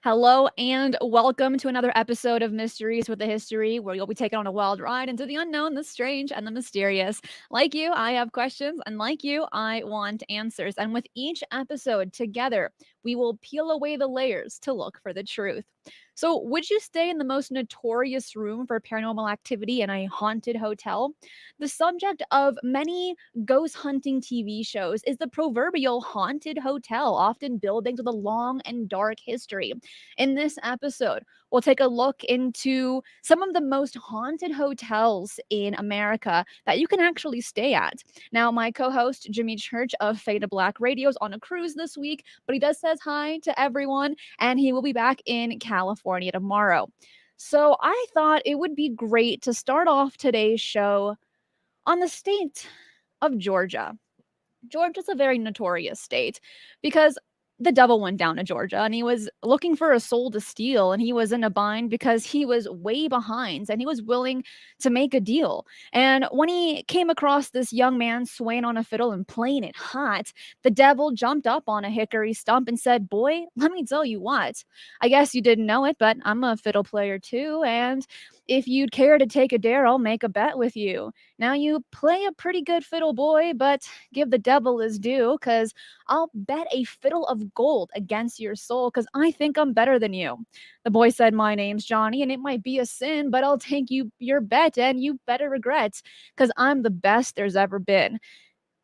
Hello and welcome to another episode of Mysteries with a History, where you'll be taken on a wild ride into the unknown, the strange, and the mysterious. Like you, I have questions, and like you, I want answers. And with each episode together, we will peel away the layers to look for the truth. So, would you stay in the most notorious room for paranormal activity in a haunted hotel? The subject of many ghost hunting TV shows is the proverbial haunted hotel, often buildings with a long and dark history. In this episode, we'll take a look into some of the most haunted hotels in America that you can actually stay at. Now, my co host, Jimmy Church of Fade to Black Radio, is on a cruise this week, but he does says hi to everyone, and he will be back in California tomorrow. So I thought it would be great to start off today's show on the state of Georgia. Georgia's a very notorious state because the devil went down to Georgia and he was looking for a soul to steal, and he was in a bind because he was way behind and he was willing to make a deal. And when he came across this young man swaying on a fiddle and playing it hot, the devil jumped up on a hickory stump and said, "Boy, let me tell you what. I guess you didn't know it, but I'm a fiddle player too, and if you'd care to take a dare, I'll make a bet with you. Now you play a pretty good fiddle, boy, but give the devil his due, because I'll bet a fiddle of gold against your soul, because I think I'm better than you." The boy said, "My name's Johnny, and it might be a sin, but I'll take your bet, and you better regret, because I'm the best there's ever been."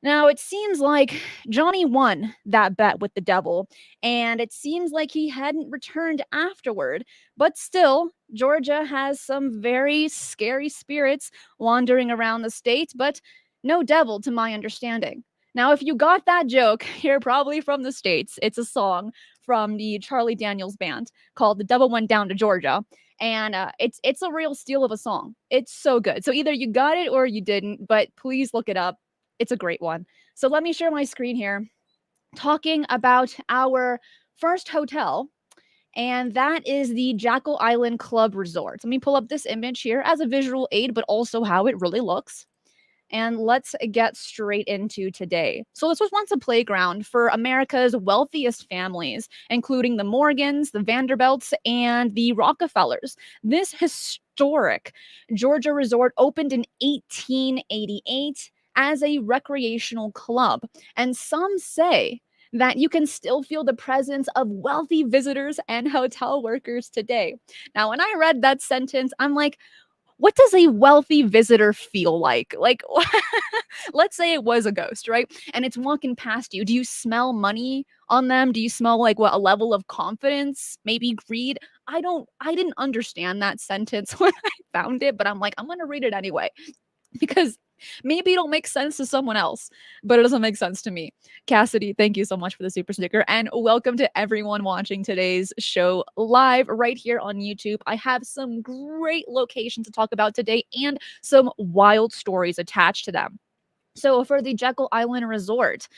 Now, it seems like Johnny won that bet with the devil, and it seems like he hadn't returned afterward. But still, Georgia has some very scary spirits wandering around the state, but no devil to my understanding. Now, if you got that joke, you're probably from the States. It's a song from the Charlie Daniels band called "The Devil Went Down to Georgia." And it's a real steal of a song. It's so good. So either you got it or you didn't, but please look it up. It's a great one. So let me share my screen here, talking about our first hotel, and that is the Jekyll Island Club Resort. Let me pull up this image here as a visual aid, but also how it really looks. And let's get straight into today. So, this was once a playground for America's wealthiest families, including the Morgans, the Vanderbilts, and the Rockefellers. This historic Georgia resort opened in 1888 as a recreational club. And some say that you can still feel the presence of wealthy visitors and hotel workers today. Now, when I read that sentence, I'm like, what does a wealthy visitor feel like? Like, let's say it was a ghost, right? And it's walking past you. Do you smell money on them? Do you smell like what, a level of confidence, maybe greed? I didn't understand that sentence when I found it, but I'm like, I'm going to read it anyway because maybe it'll make sense to someone else, but it doesn't make sense to me. Cassidy, thank you so much for the super sticker. And welcome to everyone watching today's show live right here on YouTube. I have some great locations to talk about today and some wild stories attached to them. So, for the Jekyll Island Resort,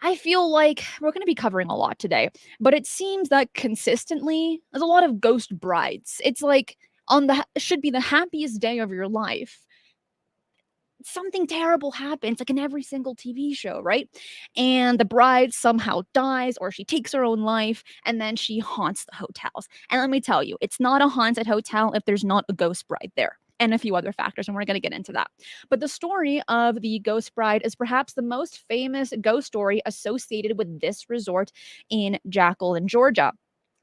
I feel like we're going to be covering a lot today, but it seems that consistently there's a lot of ghost brides. It's like on the should be the happiest day of your life, something terrible happens, like in every single TV show, right? And the bride somehow dies or she takes her own life, and then she haunts the hotels. And let me tell you, it's not a haunted hotel if there's not a ghost bride there. And a few other factors, and we're going to get into that. But the story of the Ghost Bride is perhaps the most famous ghost story associated with this resort in Jekyll in Georgia.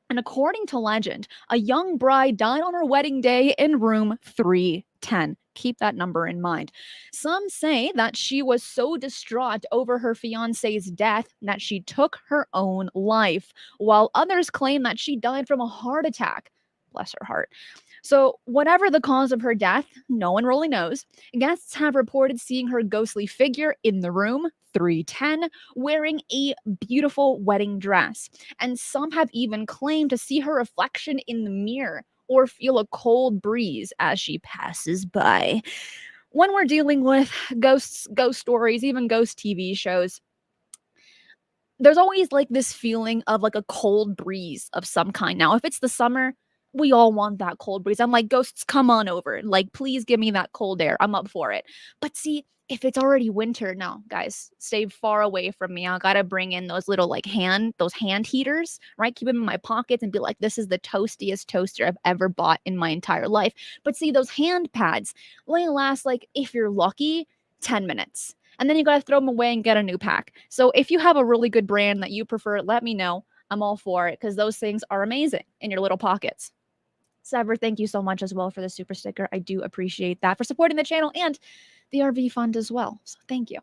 And according to legend, a young bride died on her wedding day in room 310. Keep that number in mind. Some say that she was so distraught over her fiance's death that she took her own life, while others claim that she died from a heart attack. Bless her heart. So, whatever the cause of her death, no one really knows. Guests have reported seeing her ghostly figure in the room 310 wearing a beautiful wedding dress. And some have even claimed to see her reflection in the mirror or feel a cold breeze as she passes by. When we're dealing with ghosts, ghost stories, even ghost TV shows, there's always like this feeling of like a cold breeze of some kind. Now, if it's the summer, we all want that cold breeze. I'm like, ghosts, come on over. Like, please give me that cold air. I'm up for it. But see, if it's already winter, no, guys, stay far away from me. I gotta bring in those little like those hand heaters, right? Keep them in my pockets and be like, this is the toastiest toaster I've ever bought in my entire life. But see, those hand pads only last like, if you're lucky, 10 minutes. And then you gotta throw them away and get a new pack. So if you have a really good brand that you prefer, let me know. I'm all for it because those things are amazing in your little pockets. Sever, thank you so much as well for the super sticker. I do appreciate that for supporting the channel and the RV fund as well. So thank you.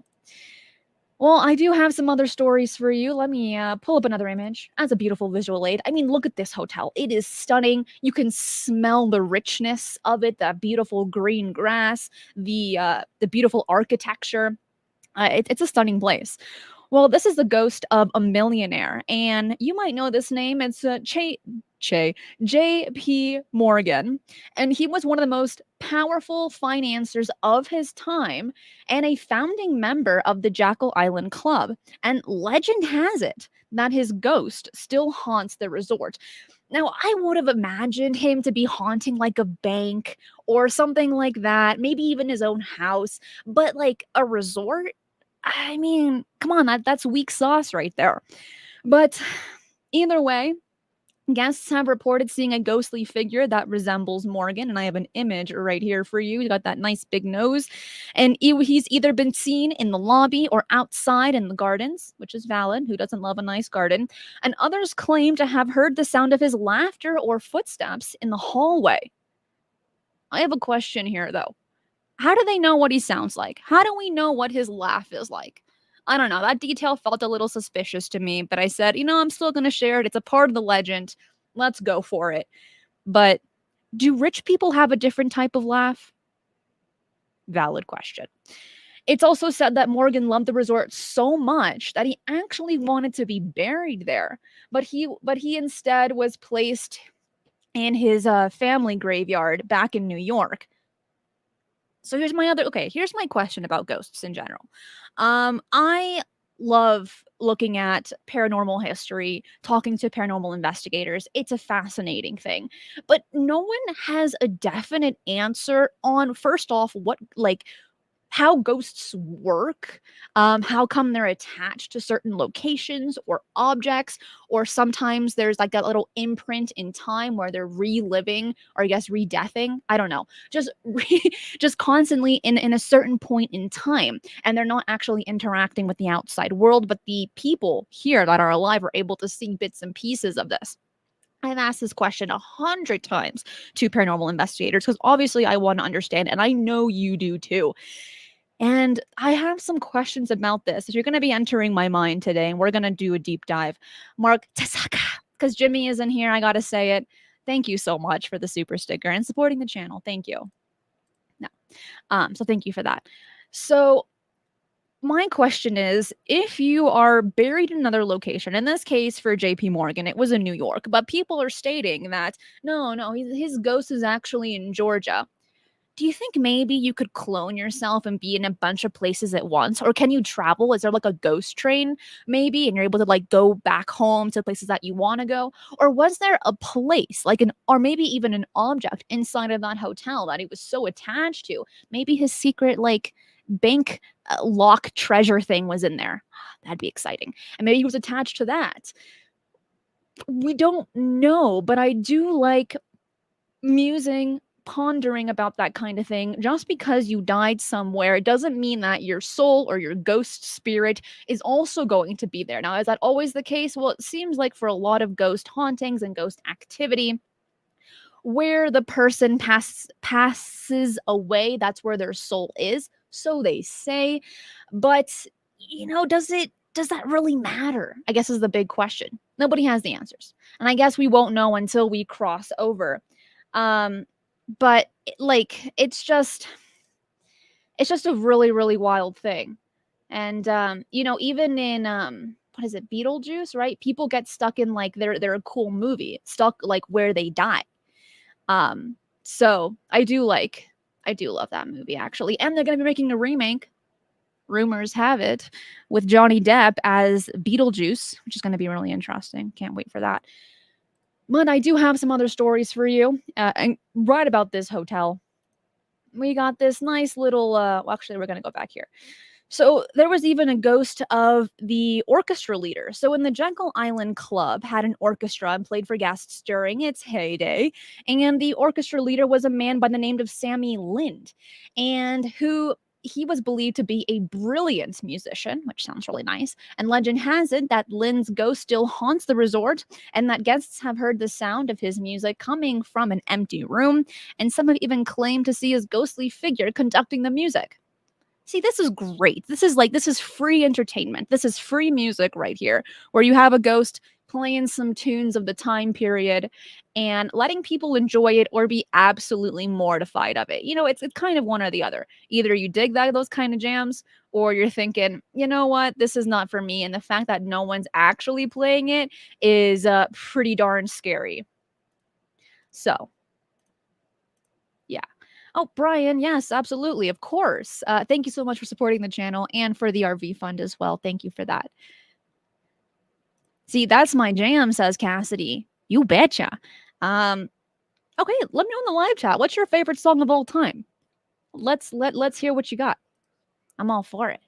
Well, I do have some other stories for you. Let me pull up another image as a beautiful visual aid. I mean, look at this hotel. It is stunning. You can smell the richness of it, the beautiful green grass, the beautiful architecture. It's a stunning place. Well, this is the ghost of a millionaire, and you might know this name. It's J.P. Morgan, and he was one of the most powerful financiers of his time and a founding member of the Jekyll Island Club. And legend has it that his ghost still haunts the resort. Now, I would have imagined him to be haunting like a bank or something like that, maybe even his own house, but like a resort? I mean, come on, that's weak sauce right there. But either way, guests have reported seeing a ghostly figure that resembles Morgan, and I have an image right here for you. He's got that nice big nose, and he's either been seen in the lobby or outside in the gardens, which is valid. Who doesn't love a nice garden? And others claim to have heard the sound of his laughter or footsteps in the hallway. I have a question here, though. How do they know what he sounds like? How do we know what his laugh is like? I don't know. That detail felt a little suspicious to me, but I said, I'm still going to share it. It's a part of the legend. Let's go for it. But do rich people have a different type of laugh? Valid question. It's also said that Morgan loved the resort so much that he actually wanted to be buried there, but he instead was placed in his family graveyard back in New York. So here's my question about ghosts in general. I love looking at paranormal history, talking to paranormal investigators. It's a fascinating thing. But no one has a definite answer on, first off, what how ghosts work, how come they're attached to certain locations or objects, or sometimes there's like that little imprint in time where they're reliving, or I guess redeathing. I don't know, just constantly in a certain point in time, and they're not actually interacting with the outside world, but the people here that are alive are able to see bits and pieces of this. I've asked this question 100 times to paranormal investigators because obviously I want to understand, and I know you do too. And I have some questions about this. If you're going to be entering my mind today, and we're going to do a deep dive, Mark Tasaka, because Jimmy is in here, I got to say it. Thank you so much for the super sticker and supporting the channel. Thank you. No. So thank you for that. So my question is, if you are buried in another location, in this case for JP Morgan, it was in New York, but people are stating that, no, his ghost is actually in Georgia. Do you think maybe you could clone yourself and be in a bunch of places at once? Or can you travel? Is there like a ghost train maybe, and you're able to like go back home to places that you want to go? Or was there a place or maybe even an object inside of that hotel that he was so attached to? Maybe his secret like bank lock treasure thing was in there. That'd be exciting. And maybe he was attached to that. We don't know, but I do like pondering about that kind of thing. Just because you died somewhere, it doesn't mean that your soul or your ghost spirit is also going to be there. Now, is that always the case? Well, it seems like for a lot of ghost hauntings and ghost activity, where the person passes away, that's where their soul is, so they say. But does that really matter? I guess is the big question. Nobody has the answers, and I guess we won't know until we cross over. But it's just a really, really wild thing. And even in what is it, Beetlejuice, right? People get stuck in like they're a cool movie, stuck like where they die. So I do love that movie actually. And they're gonna be making a remake, rumors have it, with Johnny Depp as Beetlejuice, which is gonna be really interesting. Can't wait for that. But I do have some other stories for you, and right about this hotel. We got this nice little, well, actually, we're gonna go back here. So there was even a ghost of the orchestra leader. So in the Jekyll Island Club had an orchestra and played for guests during its heyday. And the orchestra leader was a man by the name of Sammy Lind, and who he was believed to be a brilliant musician, which sounds really nice. And legend has it that Lind's ghost still haunts the resort, and that guests have heard the sound of his music coming from an empty room. And some have even claimed to see his ghostly figure conducting the music. See, this is great. This is free entertainment. This is free music right here, where you have a ghost playing some tunes of the time period and letting people enjoy it or be absolutely mortified of it. It's kind of one or the other. Either you dig those kind of jams, or you're thinking, you know what, this is not for me. And the fact that no one's actually playing it is pretty darn scary. So, yeah. Oh, Brian, yes, absolutely. Of course. Thank you so much for supporting the channel and for the RV fund as well. Thank you for that. See, that's my jam, says Cassidy. You betcha. Okay, let me know in the live chat. What's your favorite song of all time? Let's hear what you got. I'm all for it.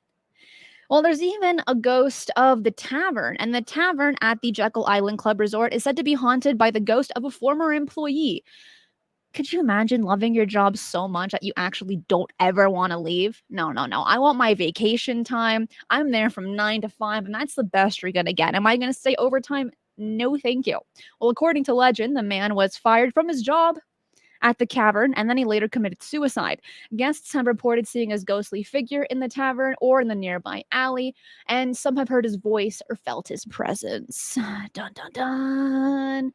Well, there's even a ghost of the tavern, and the tavern at the Jekyll Island Club Resort is said to be haunted by the ghost of a former employee. Could you imagine loving your job so much that you actually don't ever want to leave? No, no, no. I want my vacation time. I'm there from 9 to 5, and that's the best you're going to get. Am I going to stay overtime? No, thank you. Well, according to legend, the man was fired from his job at the cavern, and then he later committed suicide. Guests have reported seeing his ghostly figure in the tavern or in the nearby alley, and some have heard his voice or felt his presence. Dun, dun, dun.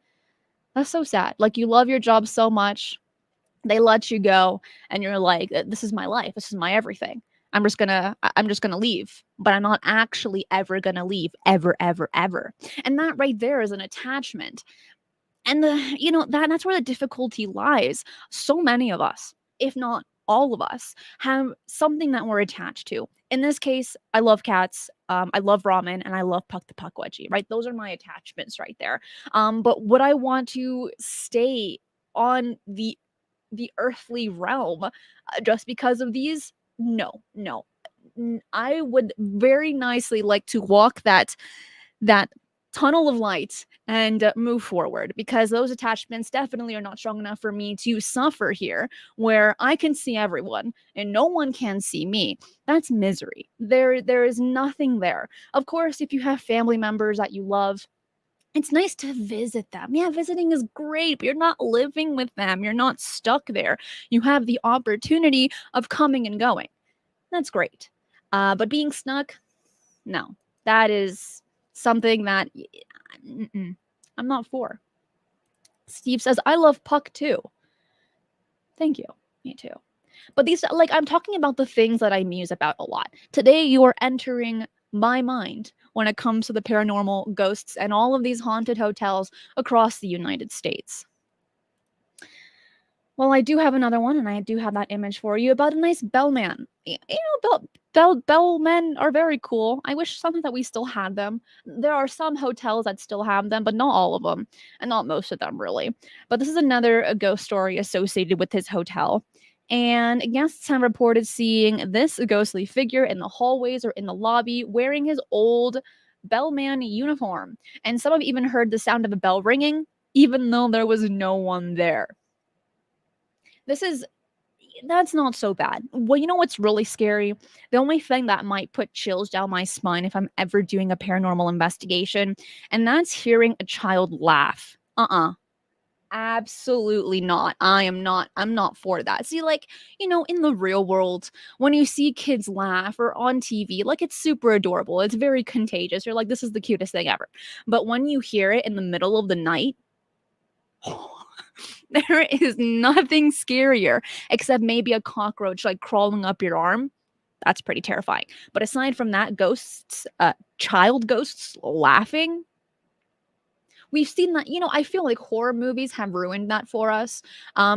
That's so sad. Like, you love your job so much, they let you go, and you're like, this is my life. This is my everything. I'm just gonna leave, but I'm not actually ever gonna leave, ever, ever, ever. And that right there is an attachment. And that's where the difficulty lies. So many of us, if not all of us, have something that we're attached to. In this case, I love cats, I love ramen, and I love Puck the Puck Wedgie, right? Those are my attachments right there. But would I want to stay on the earthly realm just because of these? No, no. I would very nicely like to walk that tunnel of light and move forward, because those attachments definitely are not strong enough for me to suffer here, where I can see everyone and no one can see me. That's misery. There is nothing there. Of course, if you have family members that you love, it's nice to visit them. Yeah, visiting is great, but you're not living with them. You're not stuck there. You have the opportunity of coming and going. That's great. But being stuck, no. That is something that I'm not for. Steve says, I love Puck too. Thank you. Me too. But I'm talking about the things that I muse about a lot. Today, you are entering my mind when it comes to the paranormal, ghosts, and all of these haunted hotels across the United States. Well, I do have another one, and I do have that image for you about a nice bellman. Bellmen are very cool. I wish something that we still had them. There are some hotels that still have them, but not all of them, and not most of them, really. But this is another ghost story associated with his hotel. And guests have reported seeing this ghostly figure in the hallways or in the lobby wearing his old bellman uniform. And some have even heard the sound of a bell ringing, even though there was no one there. That's not so bad. Well, you know what's really scary? The only thing that might put chills down my spine if I'm ever doing a paranormal investigation, and that's hearing a child laugh. Absolutely not. I'm not for that. See, in the real world, when you see kids laugh or on TV, it's super adorable. It's very contagious. You're like, this is the cutest thing ever. But when you hear it in the middle of the night, there is nothing scarier except maybe a cockroach crawling up your arm. That's pretty terrifying. But aside from that, ghosts, child ghosts laughing, we've seen that. I feel like horror movies have ruined that for us,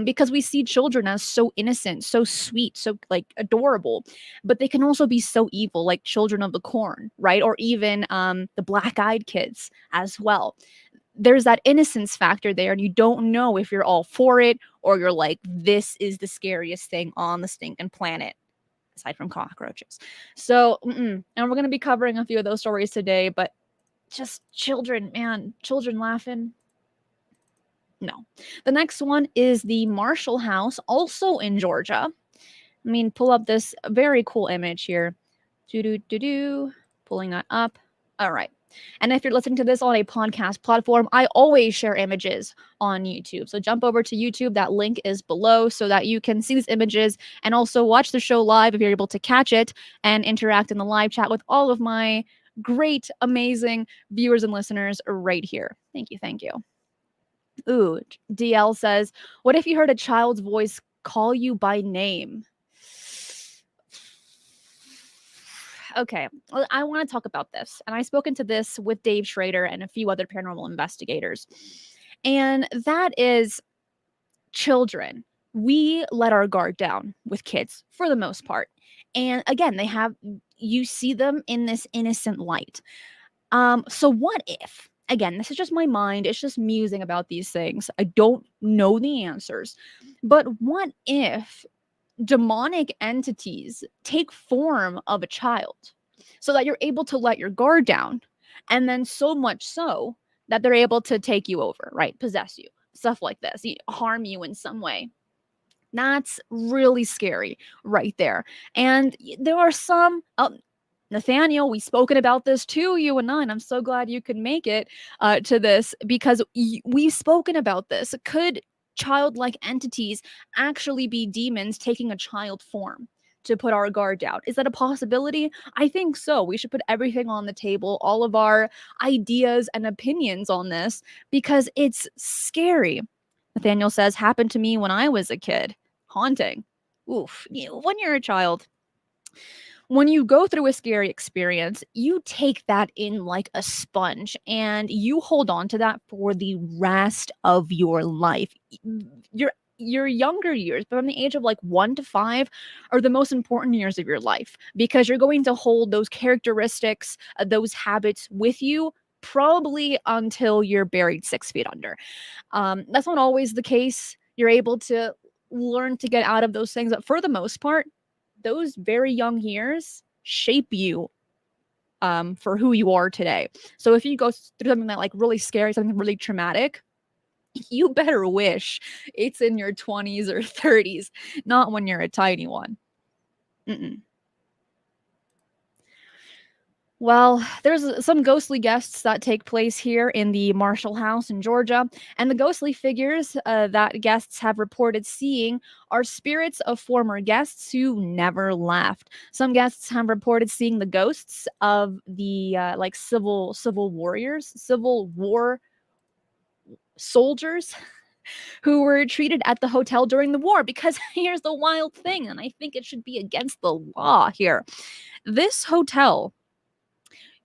because we see children as so innocent, so sweet, so adorable, but they can also be so evil, like Children of the Corn, right? Or even the Black-Eyed Kids as well. there's that innocence factor there, and you don't know if you're all for it or you're like, this is the scariest thing on the stinking planet, aside from cockroaches. So, and we're going to be covering a few of those stories today, but just children, man, children laughing. No. The next one is the Marshall House, also in Georgia. I mean, pull up this very cool image here. Pulling that up. All right. And if you're listening to this on a podcast platform, I always share images on YouTube. So jump over to YouTube. That link is below so that you can see these images and also watch the show live if you're able to catch it and interact in the live chat with all of my great, amazing viewers and listeners right here. Thank you. Thank you. Ooh, DL says, what if you heard a child's voice call you by name? Okay, well, I want to talk about this. And I've spoken to this with Dave Schrader and a few other paranormal investigators. And that is children. We let our guard down with kids for the most part. And again, you see them in this innocent light. So what if, again, this is just my mind, it's just musing about these things. I don't know the answers. But what if demonic entities take form of a child so that you're able to let your guard down, and then so much so that they're able to take you over, right? Possess you, stuff like this, harm you in some way. That's really scary right there. And there are some, Nathaniel, we've spoken about this too, you and I, and I'm so glad you could make it to this because we've spoken about this. Could childlike entities actually be demons taking a child form to put our guard down? Is that a possibility? I think so. We should put everything on the table, all of our ideas and opinions on this because it's scary. Nathaniel says, happened to me when I was a kid. Haunting. Oof. When you're a child, when you go through a scary experience, you take that in like a sponge and you hold on to that for the rest of your life. Your younger years, but from the age of like 1 to 5, are the most important years of your life because you're going to hold those characteristics, those habits with you probably until you're buried 6 feet under. That's not always the case. You're able to learn to get out of those things, but for the most part, those very young years shape you for who you are today. So if you go through something that like really scary, something really traumatic, you better wish it's in your 20s or 30s, not when you're a tiny one. Well, there's some ghostly guests that take place here in the Marshall House in Georgia, and the ghostly figures that guests have reported seeing are spirits of former guests who never left. Some guests have reported seeing the ghosts of the like civil war soldiers who were treated at the hotel during the war. Because here's the wild thing, and I think it should be against the law here. This hotel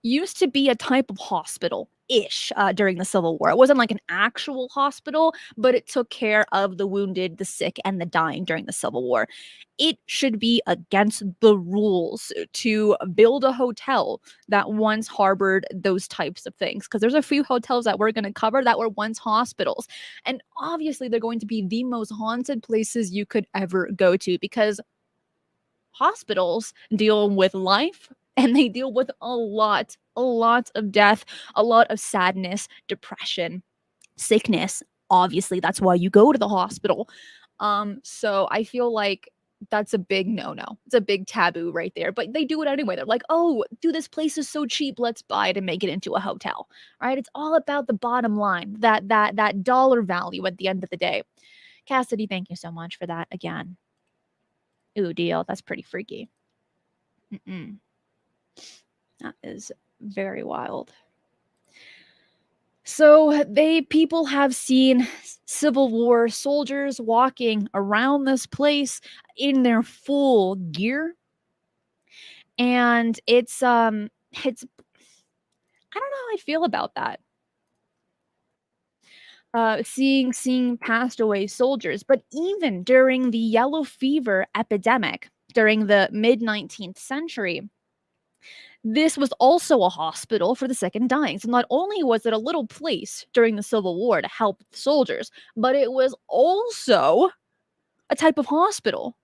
used to be a type of hospital ish during the Civil War. It wasn't like an actual hospital, but it took care of the wounded, the sick, and the dying during the Civil War. It should be against the rules to build a hotel that once harbored those types of things, because there's a few hotels that we're going to cover that were once hospitals. And obviously, they're going to be the most haunted places you could ever go to because hospitals deal with life and they deal with a lot of death, a lot of sadness, depression, sickness. Obviously, that's why you go to the hospital. So I feel like that's a big no-no. It's a big taboo right there. But they do it anyway. They're like, oh, dude, this place is so cheap. Let's buy it and make it into a hotel. Right? It's all about the bottom line, that dollar value at the end of the day. Cassidy, thank you so much for that again. Ooh, deal. That's pretty freaky. That is very wild. So people have seen Civil War soldiers walking around this place in their full gear. And it's I don't know how I feel about that. Seeing passed away soldiers, but even during the yellow fever epidemic during the mid 19th century, This was also a hospital for the sick and dying. So not only was it a little place during the Civil War to help soldiers, but it was also a type of hospital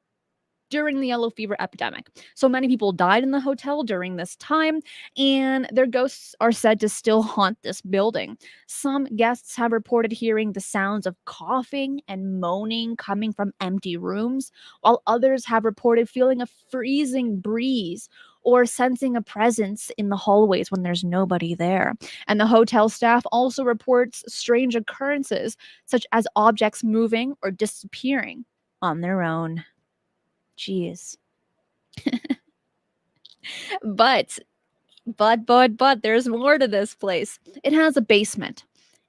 during the yellow fever epidemic. So many people died in the hotel during this time, and their ghosts are said to still haunt this building. Some guests have reported hearing the sounds of coughing and moaning coming from empty rooms, while others have reported feeling a freezing breeze or sensing a presence in the hallways when there's nobody there. And the hotel staff also reports strange occurrences, such as objects moving or disappearing on their own. Jeez. But there's more to this place. It has a basement.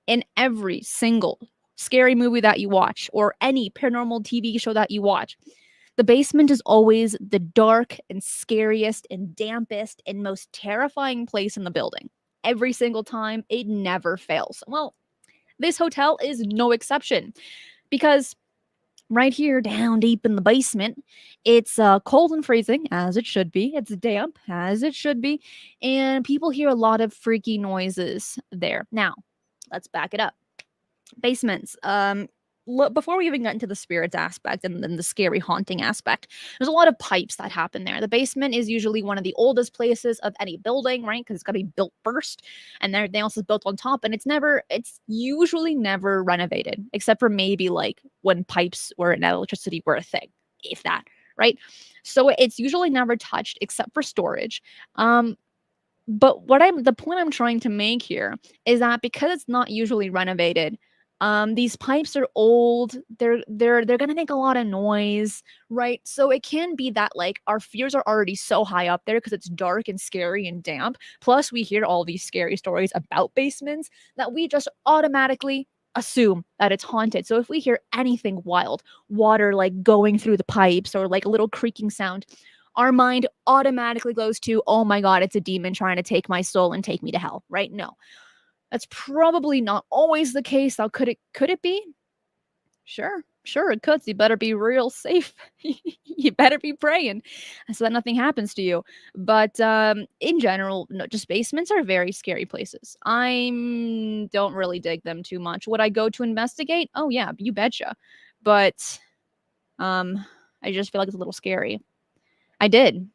In every single scary movie that you watch or any paranormal TV show that you watch, the basement is always the dark and scariest and dampest and most terrifying place in the building. Every single time, it never fails. Well, this hotel is no exception because right here down deep in the basement, it's cold and freezing, as it should be. It's damp, as it should be. And people hear a lot of freaky noises there. Now, let's back it up. Basements. Before we even get into the spirits aspect and then the scary haunting aspect, there's a lot of pipes that happen there. The basement is usually one of the oldest places of any building, right? Because it's got to be built first, and everything else is built on top. And it's usually never renovated, except for maybe like when pipes or electricity were a thing, if that, right? So it's usually never touched except for storage. But the point I'm trying to make here is that because it's not usually renovated, these pipes are old. They're gonna make a lot of noise, right? So it can be that like our fears are already so high up there because it's dark and scary and damp. Plus, we hear all these scary stories about basements that we just automatically assume that it's haunted. So if we hear anything wild, water like going through the pipes or like a little creaking sound, our mind automatically goes to, oh my God, it's a demon trying to take my soul and take me to hell, right? No. That's probably not always the case. Now, could it be? Sure, it could. So you better be real safe. You better be praying so that nothing happens to you. But in general, no, just basements are very scary places. I don't really dig them too much. Would I go to investigate? Oh yeah, you betcha. But I just feel like it's a little scary. I did.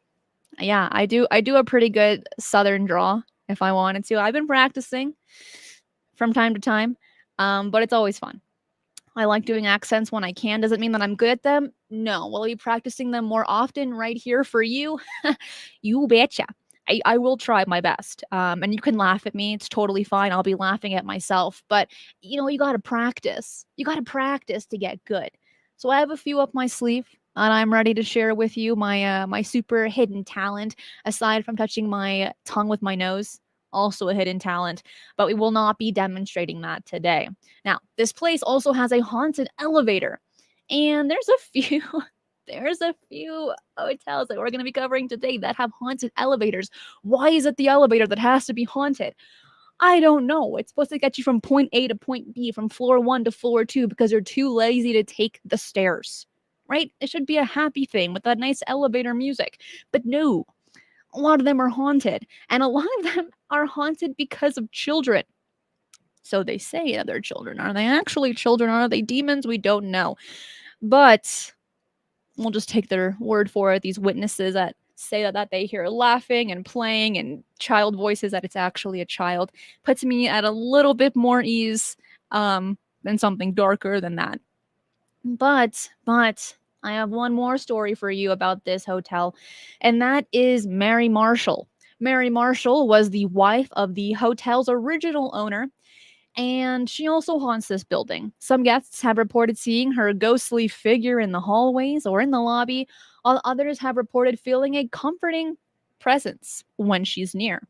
Yeah, I do a pretty good southern draw if I wanted to. I've been practicing from time to time, but it's always fun. I like doing accents when I can. Does it mean that I'm good at them? No. Will I be practicing them more often right here for you? You betcha. I will try my best. And you can laugh at me. It's totally fine. I'll be laughing at myself. But, you got to practice. You got to practice to get good. So I have a few up my sleeve. And I'm ready to share with you my super hidden talent, aside from touching my tongue with my nose, also a hidden talent, but we will not be demonstrating that today. Now, this place also has a haunted elevator, and there's a few there's a few hotels that we're going to be covering today that have haunted elevators. Why is it the elevator that has to be haunted? I don't know. It's supposed to get you from point A to point B, from floor 1 to floor 2 because you're too lazy to take the stairs. Right? It should be a happy thing with that nice elevator music. But no, a lot of them are haunted. And a lot of them are haunted because of children. So they say they're children. Are they actually children? Are they demons? We don't know. But we'll just take their word for it. These witnesses that say that they hear laughing and playing and child voices, that it's actually a child, puts me at a little bit more ease than something darker than that. But I have one more story for you about this hotel, and that is Mary Marshall. Mary Marshall was the wife of the hotel's original owner, and she also haunts this building. Some guests have reported seeing her ghostly figure in the hallways or in the lobby, while others have reported feeling a comforting presence when she's near.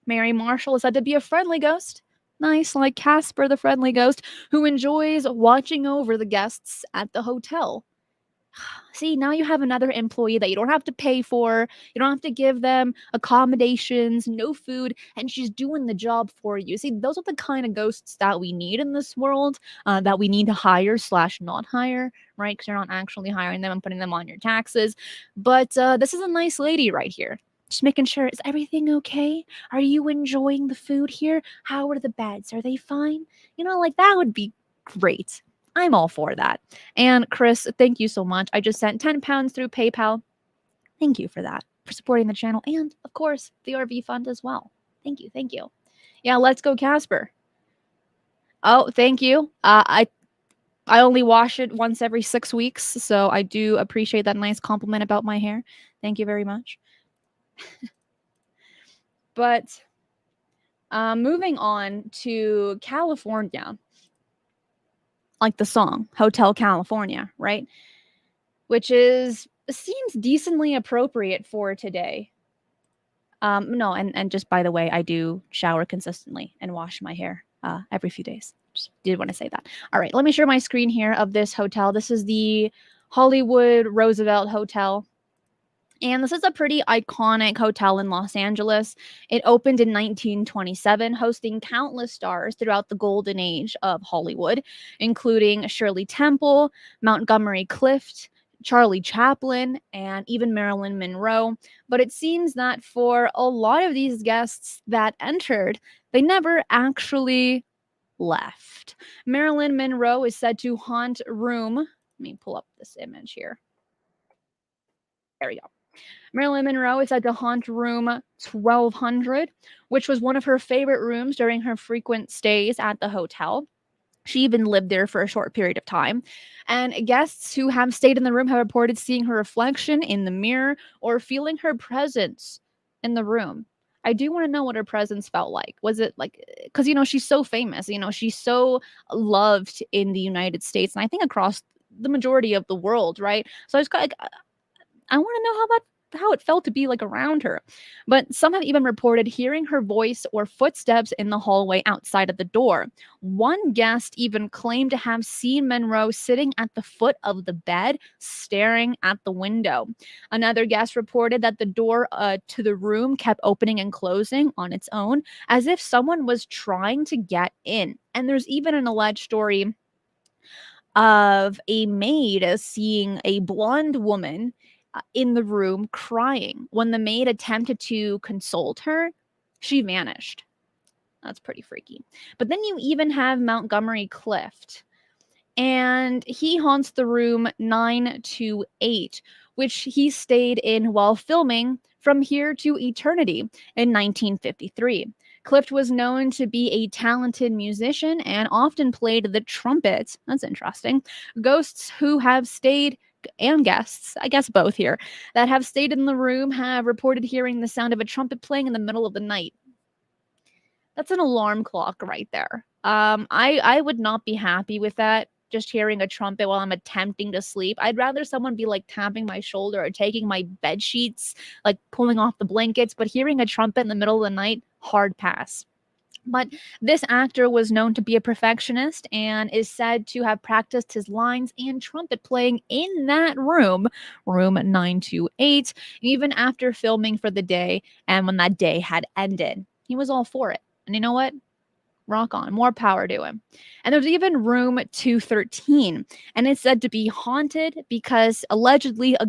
Mary Marshall is said to be a friendly ghost, nice like Casper the Friendly Ghost, who enjoys watching over the guests at the hotel. See, now you have another employee that you don't have to pay for. You don't have to give them accommodations, no food, and she's doing the job for you. See, those are the kind of ghosts that we need in this world, that we need to hire / not hire, right? Because you're not actually hiring them and putting them on your taxes. But this is a nice lady right here. Just making sure, is everything okay? Are you enjoying the food here? How are the beds? Are they fine? Like that would be great. I'm all for that. And Chris, thank you so much. I just sent £10 through PayPal. Thank you for that, for supporting the channel, and of course the RV fund as well. Thank you, thank you. Yeah, let's go, Casper. Oh, thank you. I only wash it once every 6 weeks, so I do appreciate that nice compliment about my hair. Thank you very much. But moving on to California, like the song Hotel California, right? Which seems decently appropriate for today. No, and just by the way, I do shower consistently and wash my hair every few days. Just did want to say that. All right, let me share my screen here of this hotel. This is the Hollywood Roosevelt Hotel. And this is a pretty iconic hotel in Los Angeles. It opened in 1927, hosting countless stars throughout the golden age of Hollywood, including Shirley Temple, Montgomery Clift, Charlie Chaplin, and even Marilyn Monroe. But it seems that for a lot of these guests that entered, they never actually left. Marilyn Monroe is said to haunt room. Let me pull up this image here. There we go. Marilyn Monroe is said to haunt room 1200, which was one of her favorite rooms during her frequent stays at the hotel. She even lived there for a short period of time. And guests who have stayed in the room have reported seeing her reflection in the mirror or feeling her presence in the room. I do want to know what her presence felt like. Was it like, because, she's so famous, she's so loved in the United States, and I think across the majority of the world, right? So I want to know how it felt to be like around her. But some have even reported hearing her voice or footsteps in the hallway outside of the door. One guest even claimed to have seen Monroe sitting at the foot of the bed, staring at the window. Another guest reported that the door to the room kept opening and closing on its own, as if someone was trying to get in. And there's even an alleged story of a maid seeing a blonde woman in the room crying. When the maid attempted to console her, she vanished. That's pretty freaky. But then you even have Montgomery Clift, and he haunts the room 928, which he stayed in while filming From Here to Eternity in 1953. Clift was known to be a talented musician and often played the trumpet. That's interesting. Ghosts who have stayed, and guests, I guess both here, that have stayed in the room have reported hearing the sound of a trumpet playing in the middle of the night. That's an alarm clock right there. I would not be happy with that. Just hearing a trumpet while I'm attempting to sleep. I'd rather someone be like tapping my shoulder or taking my bed sheets, like pulling off the blankets. But hearing a trumpet in the middle of the night, hard pass. But this actor was known to be a perfectionist and is said to have practiced his lines and trumpet playing in that room 928, even after filming for the day and when that day had ended. He was all for it. And you know what? Rock on. More power to him. And there's even room 213, and it's said to be haunted because allegedly a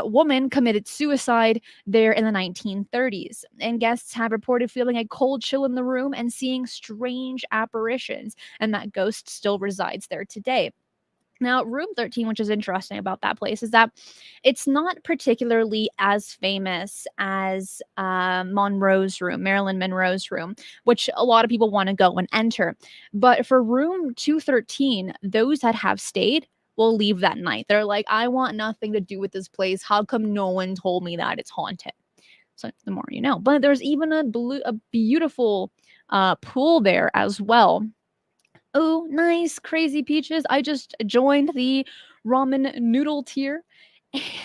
woman committed suicide there in the 1930s. And guests have reported feeling a cold chill in the room and seeing strange apparitions, and that ghost still resides there today. Now, room 13, which is interesting about that place, is that it's not particularly as famous as Marilyn Monroe's room, which a lot of people want to go and enter. But for room 213, those that have stayed will leave that night. They're like, I want nothing to do with this place. How come no one told me that it's haunted? So the more you know. But there's even a beautiful pool there as well. Oh, nice, crazy peaches. I just joined the ramen noodle tier.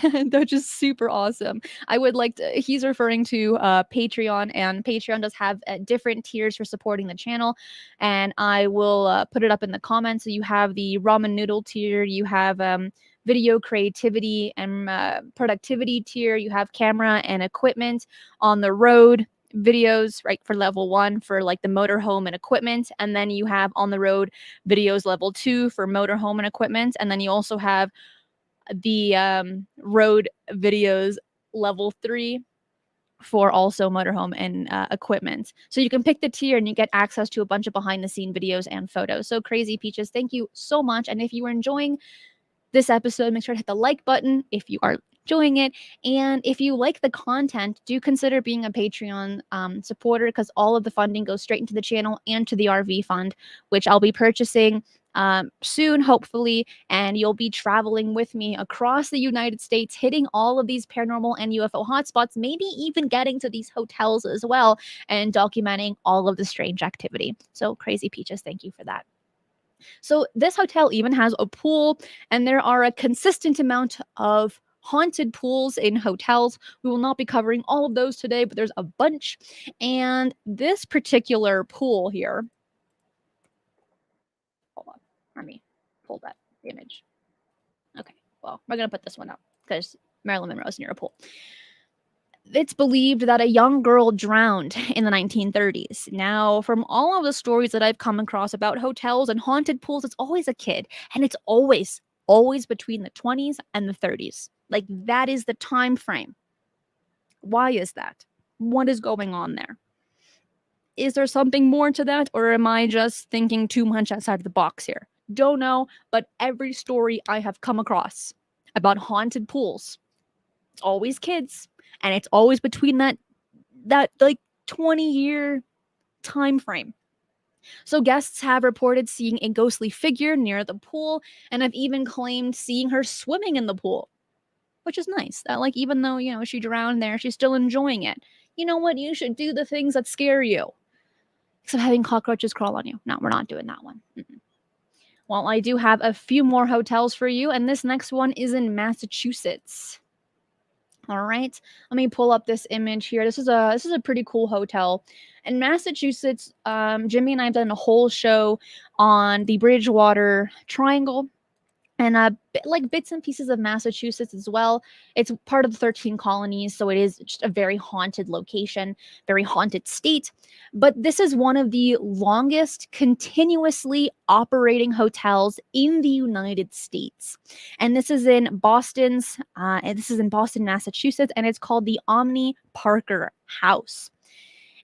And they're just super awesome. I would like to, he's referring to Patreon, and Patreon does have different tiers for supporting the channel. And I will put it up in the comments. So you have the ramen noodle tier, you have video creativity and productivity tier, you have camera and equipment on the road videos, right, for level 1 for like the motorhome and equipment, and then you have on the road videos level 2 for motorhome and equipment, and then you also have the road videos level 3 for also motorhome and equipment. So you can pick the tier and you get access to a bunch of behind the scene videos and photos. So crazy Peaches, thank you so much. And if you are enjoying this episode, make sure to hit the like button if you are enjoying it. And if you like the content, do consider being a Patreon supporter, because all of the funding goes straight into the channel and to the RV fund, which I'll be purchasing soon, hopefully. And you'll be traveling with me across the United States, hitting all of these paranormal and UFO hotspots, maybe even getting to these hotels as well and documenting all of the strange activity. So crazy Peaches, thank you for that. So this hotel even has a pool, and there are a consistent amount of haunted pools in hotels. We will not be covering all of those today, but there's a bunch. And this particular pool here, hold on, let me pull that image. Okay, well, we're gonna put this one up because Marilyn Monroe's near a pool. It's believed that a young girl drowned in the 1930s. Now, from all of the stories that I've come across about hotels and haunted pools, it's always a kid, and it's always between the 20s and the 30s. Like, that is the time frame. Why is that? What is going on there? Is there something more to that, or am I just thinking too much outside of the box here? Don't know, but every story I have come across about haunted pools, it's always kids, and it's always between that like 20-year time frame. So guests have reported seeing a ghostly figure near the pool, and have even claimed seeing her swimming in the pool, which is nice. That, like, even though, you know, she drowned there, she's still enjoying it. You know what? You should do the things that scare you. Except having cockroaches crawl on you. No, we're not doing that one. Well, I do have a few more hotels for you, and this next one is in Massachusetts. All right, let me pull up this image here. This is a pretty cool hotel in Massachusetts. Jimmy and I have done a whole show on the Bridgewater Triangle, and like bits and pieces of Massachusetts as well. It's part of the 13 colonies, so it is just a very haunted location, very haunted state. But this is one of the longest continuously operating hotels in the United States, and this is in Boston, Massachusetts, and it's called the Omni Parker House.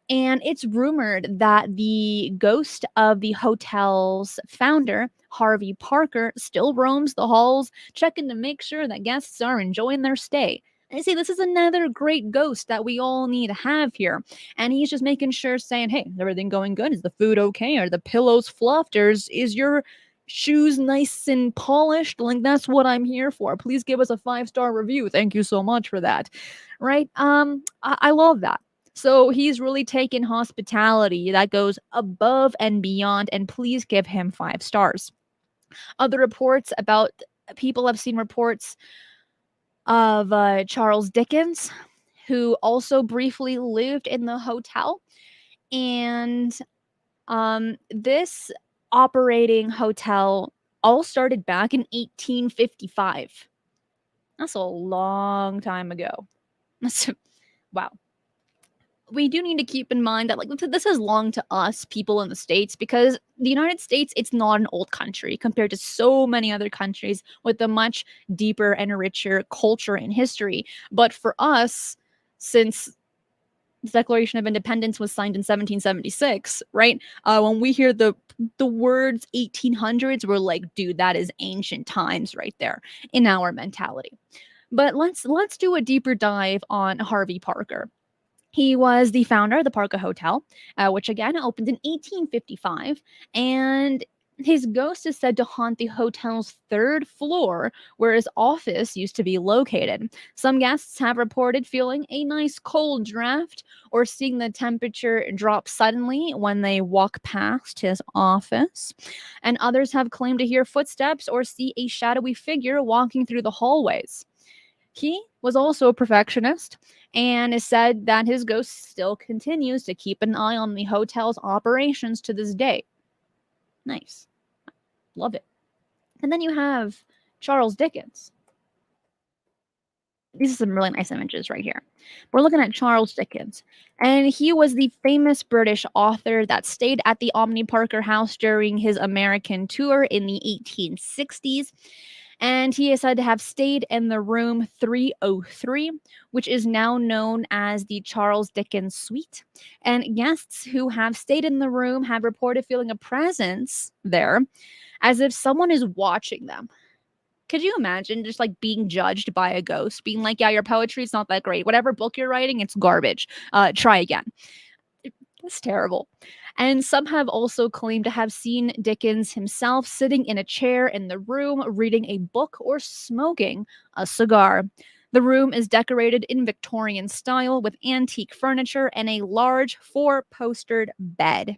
And it's rumored that the ghost of the hotel's founder, Harvey Parker, still roams the halls, checking to make sure that guests are enjoying their stay. And see, this is another great ghost that we all need to have here. And he's just making sure, saying, hey, is everything going good? Is the food okay? Are the pillows fluffed? Or is your shoes nice and polished? Like, that's what I'm here for. Please give us a 5-star review. Thank you so much for that. Right? I love that. So he's really taken hospitality that goes above and beyond, and please give him 5 stars. Other reports about people have seen reports of Charles Dickens, who also briefly lived in the hotel. And this operating hotel all started back in 1855. That's a long time ago. Wow. We do need to keep in mind that, like, this is long to us people in the States, because the United States, it's not an old country compared to so many other countries with a much deeper and richer culture and history. But for us, since the Declaration of Independence was signed in 1776, right? When we hear the words 1800s, we're like, dude, that is ancient times right there in our mentality. But let's do a deeper dive on Harvey Parker. He was the founder of the Parker Hotel, which again opened in 1855, and his ghost is said to haunt the hotel's 3rd floor, where his office used to be located. Some guests have reported feeling a nice cold draft or seeing the temperature drop suddenly when they walk past his office, and others have claimed to hear footsteps or see a shadowy figure walking through the hallways. He was also a perfectionist, and is said that his ghost still continues to keep an eye on the hotel's operations to this day. Nice. Love it. And then you have Charles Dickens. These are some really nice images right here. We're looking at Charles Dickens, and he was the famous British author that stayed at the Omni Parker House during his American tour in the 1860s. And he is said to have stayed in the room 303, which is now known as the Charles Dickens Suite. And guests who have stayed in the room have reported feeling a presence there, as if someone is watching them. Could you imagine just like being judged by a ghost, being like, yeah, your poetry is not that great. Whatever book you're writing, it's garbage. Try again. That's terrible. And some have also claimed to have seen Dickens himself sitting in a chair in the room, reading a book or smoking a cigar. The room is decorated in Victorian style with antique furniture and a large four-postered bed.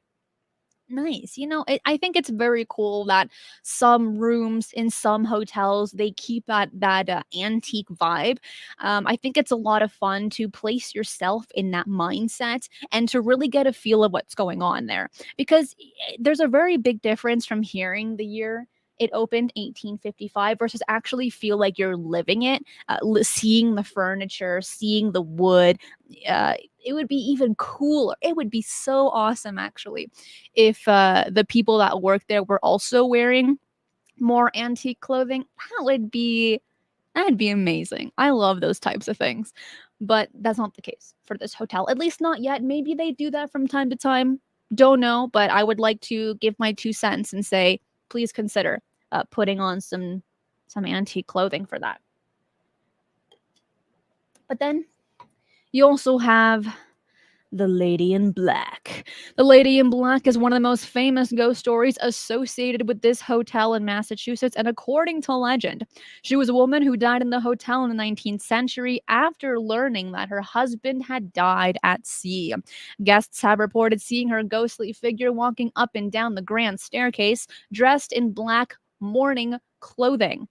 Nice. I think it's very cool that some rooms in some hotels they keep that antique vibe. I think it's a lot of fun to place yourself in that mindset and to really get a feel of what's going on there, because there's a very big difference from hearing the year it opened 1855 versus actually feel like you're living it, seeing the furniture, seeing the wood. It would be even cooler. It would be so awesome, actually, if the people that work there were also wearing more antique clothing. That'd be amazing. I love those types of things. But that's not the case for this hotel. At least not yet. Maybe they do that from time to time. Don't know, but I would like to give my 2 cents and say, please consider putting on some antique clothing for that. But then you also have the Lady in Black. The Lady in Black is one of the most famous ghost stories associated with this hotel in Massachusetts, and according to legend, she was a woman who died in the hotel in the 19th century after learning that her husband had died at sea. Guests have reported seeing her ghostly figure walking up and down the grand staircase, dressed in black mourning clothing.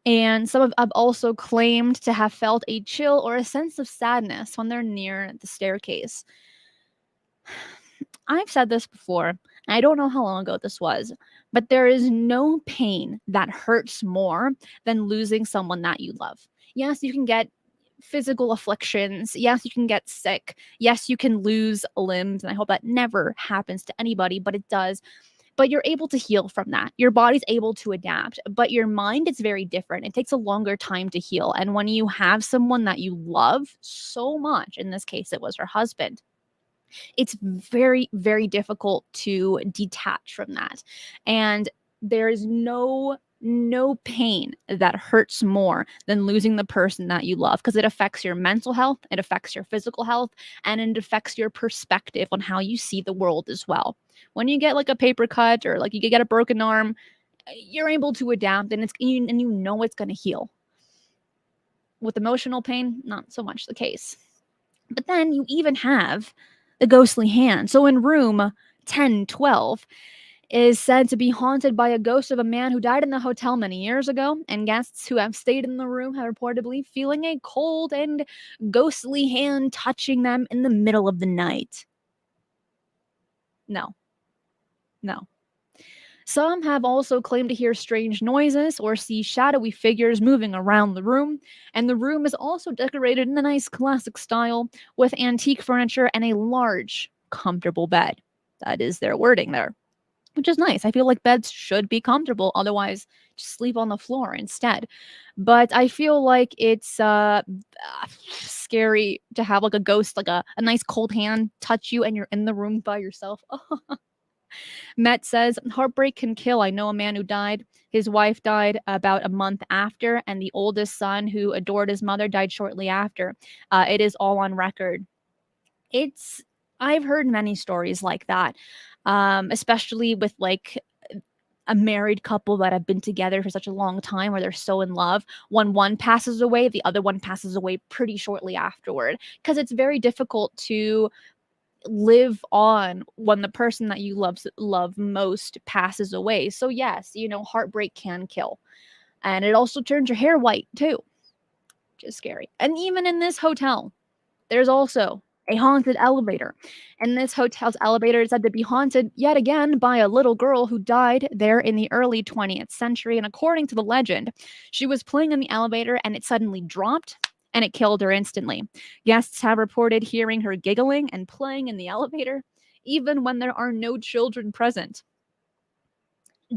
And some have also claimed to have felt a chill or a sense of sadness when they're near the staircase. I've said this before, and I don't know how long ago this was, but there is no pain that hurts more than losing someone that you love. Yes, you can get physical afflictions. Yes, you can get sick. Yes, you can lose limbs, and I hope that never happens to anybody, but it does. But you're able to heal from that. Your body's able to adapt, but your mind is very different. It takes a longer time to heal. And when you have someone that you love so much, in this case, it was her husband, it's very, very difficult to detach from that. And there's no pain that hurts more than losing the person that you love, because it affects your mental health, it affects your physical health, and it affects your perspective on how you see the world as well. When you get like a paper cut or like you get a broken arm, you're able to adapt, and you know it's going to heal. With emotional pain, not so much the case. But then you even have the ghostly hand. So in room 1012 is said to be haunted by a ghost of a man who died in the hotel many years ago, and guests who have stayed in the room have reportedly feeling a cold and ghostly hand touching them in the middle of the night. No. No. Some have also claimed to hear strange noises or see shadowy figures moving around the room, and the room is also decorated in a nice classic style with antique furniture and a large, comfortable bed. That is their wording there, which is nice. I feel like beds should be comfortable, otherwise just sleep on the floor instead. But I feel like it's scary to have like a ghost, like a nice cold hand touch you and you're in the room by yourself. Met says, heartbreak can kill. I know a man who died. His wife died about a month after, and the oldest son, who adored his mother, died shortly after. It is all on record. I've heard many stories like that, especially with like a married couple that have been together for such a long time where they're so in love. When one passes away, the other one passes away pretty shortly afterward, because it's very difficult to live on when the person that you love most passes away. So yes, heartbreak can kill. And it also turns your hair white too, which is scary. And even in this hotel, there's also a haunted elevator. And this hotel's elevator is said to be haunted yet again by a little girl who died there in the early 20th century. And according to the legend, she was playing in the elevator and it suddenly dropped and it killed her instantly. Guests have reported hearing her giggling and playing in the elevator, even when there are no children present.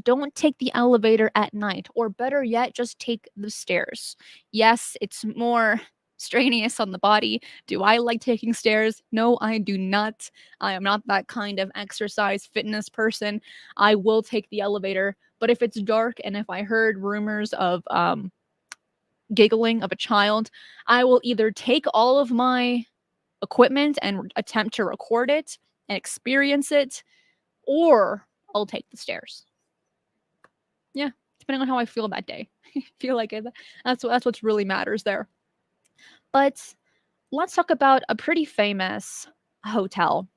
don't take the elevator at night, or better yet, just take the stairs. Yes, it's more strenuous on the body. Do I like taking stairs? No, I do not. I am not that kind of exercise fitness person. I will take the elevator, but if it's dark and if I heard rumors of giggling of a child, I will either take all of my equipment and attempt to record it and experience it, or I'll take the stairs. Yeah, depending on how I feel that day. Feel like it, that's what's really matters there. But let's talk about a pretty famous hotel,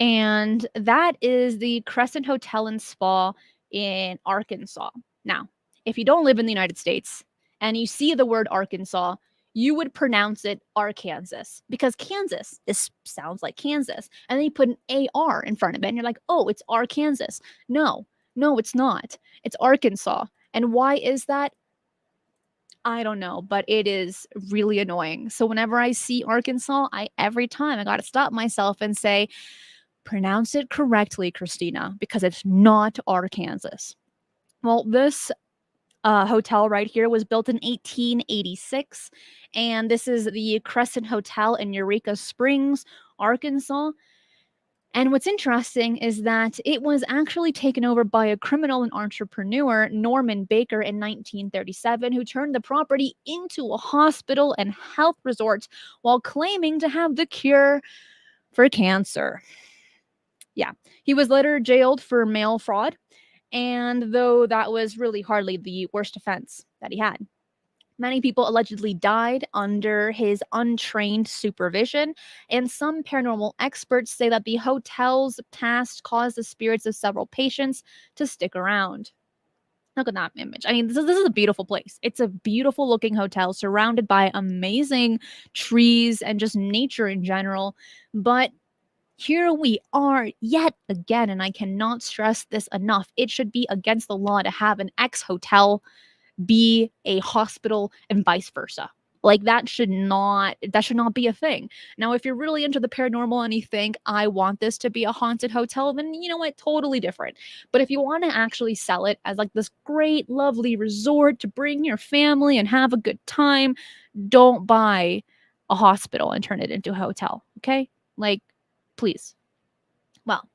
and that is the Crescent Hotel and Spa in Arkansas. Now, if you don't live in the United States and you see the word Arkansas, you would pronounce it Arkansas, because Kansas, this sounds like Kansas. And then you put an AR in front of it and you're like, oh, it's Arkansas. No, no, it's not. It's Arkansas. And why is that? I don't know, but it is really annoying. So whenever I see Arkansas, every time I got to stop myself and say, pronounce it correctly, Cristina, because it's not Arkansas. Well, this hotel right here was built in 1886, and this is the Crescent Hotel in Eureka Springs, Arkansas. And what's interesting is that it was actually taken over by a criminal and entrepreneur, Norman Baker, in 1937, who turned the property into a hospital and health resort while claiming to have the cure for cancer. Yeah, he was later jailed for mail fraud, and though that was really hardly the worst offense that he had. Many people allegedly died under his untrained supervision, and some paranormal experts say that the hotel's past caused the spirits of several patients to stick around. Look at that image. I mean, this is a beautiful place. It's a beautiful looking hotel surrounded by amazing trees and just nature in general. But here we are yet again, and I cannot stress this enough. It should be against the law to have an ex hotel be a hospital and vice versa. Like that should not be a thing. Now, if you're really into the paranormal and you think I want this to be a haunted hotel, then you know what, totally different. But if you want to actually sell it as like this great, lovely resort to bring your family and have a good time, don't buy a hospital and turn it into a hotel. Okay? Like, please. Well,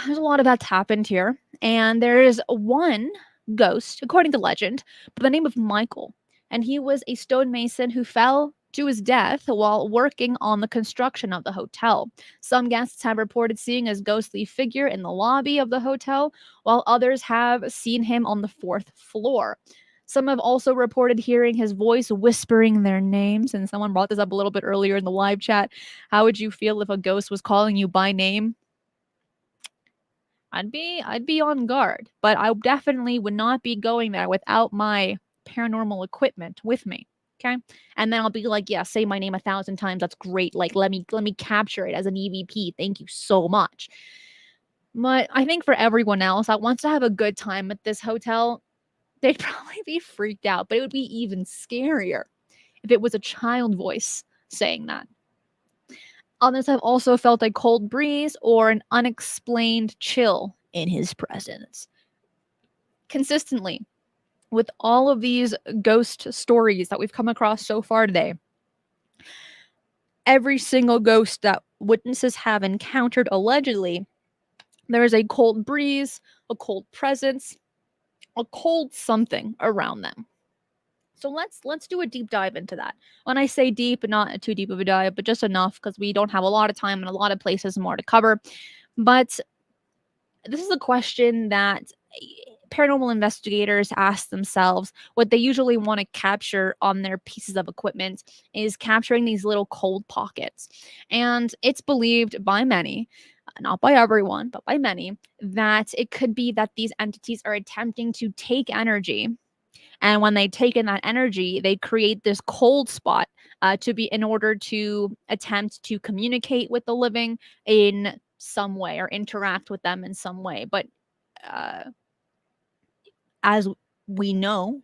there's a lot of that's happened here, and there is one ghost, according to legend, by the name of Michael, and he was a stonemason who fell to his death while working on the construction of the hotel. Some guests have reported seeing his ghostly figure in the lobby of the hotel, while others have seen him on the fourth floor. Some have also reported hearing his voice whispering their names, and someone brought this up a little bit earlier in the live chat. How would you feel if a ghost was calling you by name? I'd be on guard, but I definitely would not be going there without my paranormal equipment with me. Okay. And then I'll be like, yeah, say my name 1,000 times. That's great. Like, let me capture it as an EVP. Thank you so much. But I think for everyone else that wants to have a good time at this hotel, they'd probably be freaked out. But it would be even scarier if it was a child voice saying that. Others have also felt a cold breeze or an unexplained chill in his presence. Consistently, with all of these ghost stories that we've come across so far today, every single ghost that witnesses have encountered allegedly, there is a cold breeze, a cold presence, a cold something around them. So let's do a deep dive into that. When I say deep, not too deep of a dive, but just enough because we don't have a lot of time and a lot of places more to cover. But this is a question that paranormal investigators ask themselves. What they usually want to capture on their pieces of equipment is capturing these little cold pockets. And it's believed by many, not by everyone, but by many, that it could be that these entities are attempting to take energy, and when they take in that energy, they create this cold spot to be in order to attempt to communicate with the living in some way or interact with them in some way. But uh, as we know,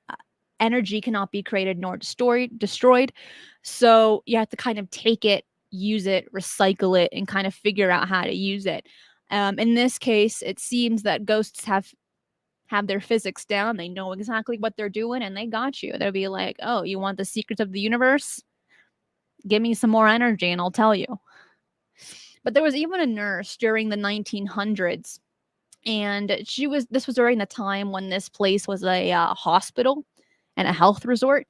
uh, energy cannot be created nor destroyed. So you have to kind of take it, use it, recycle it, and kind of figure out how to use it. In this case, it seems that ghosts have their physics down. They know exactly what they're doing, and they got you. They'll be like, "Oh, you want the secrets of the universe? Give me some more energy, and I'll tell you." But there was even a nurse during the 1900s, and this was during the time when this place was a hospital and a health resort.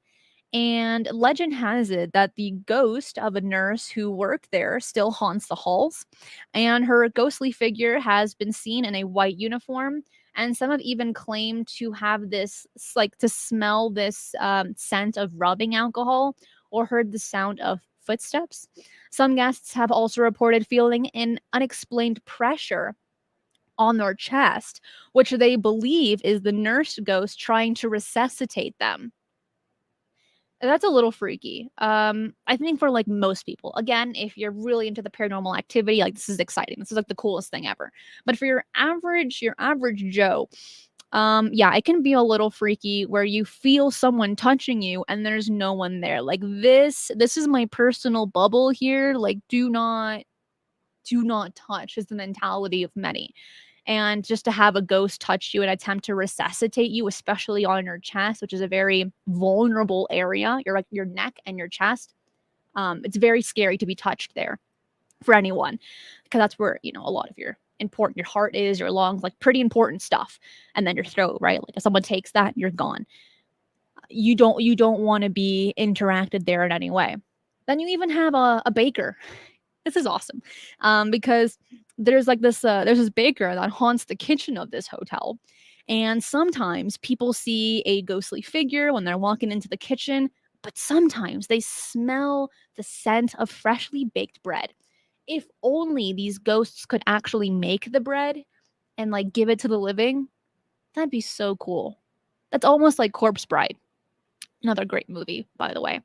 And legend has it that the ghost of a nurse who worked there still haunts the halls, and her ghostly figure has been seen in a white uniform. And some have even claimed to have like to smell this scent of rubbing alcohol or heard the sound of footsteps. Some guests have also reported feeling an unexplained pressure on their chest, which they believe is the nurse ghost trying to resuscitate them. That's a little freaky. I think for like most people, again, if you're really into the paranormal activity, like this is exciting. This is like the coolest thing ever. But for your average Joe, yeah, it can be a little freaky where you feel someone touching you and there's no one there. Like this is my personal bubble here. Like do not touch is the mentality of many. And just to have a ghost touch you and attempt to resuscitate you, especially on your chest, which is a very vulnerable area, your neck and your chest. It's very scary to be touched there for anyone, because that's where a lot of your heart is, your lungs, like pretty important stuff, and then your throat, right? Like if someone takes that, you're gone. You don't want to be interacted there in any way. Then you even have a baker. This is awesome, because there's this baker that haunts the kitchen of this hotel, and sometimes people see a ghostly figure when they're walking into the kitchen, but sometimes they smell the scent of freshly baked bread. If only these ghosts could actually make the bread and like give it to the living, that'd be so cool. That's almost like Corpse Bride, another great movie, by the way.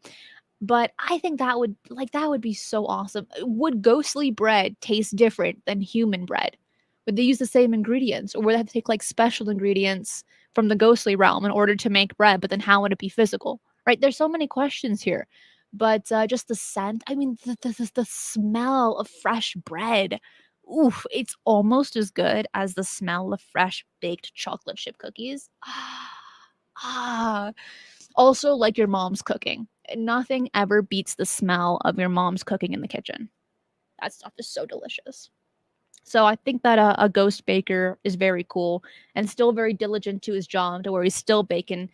But I think that would be so awesome. Would ghostly bread taste different than human bread? Would they use the same ingredients, or would they have to take like special ingredients from the ghostly realm in order to make bread? But then how would it be physical? Right? There's so many questions here. But just the scent. I mean, the smell of fresh bread. Oof, it's almost as good as the smell of fresh baked chocolate chip cookies. Ah. Also, like your mom's cooking. Nothing ever beats the smell of your mom's cooking in the kitchen. That stuff is so delicious. So I think that a ghost baker is very cool and still very diligent to his job, to where he's still baking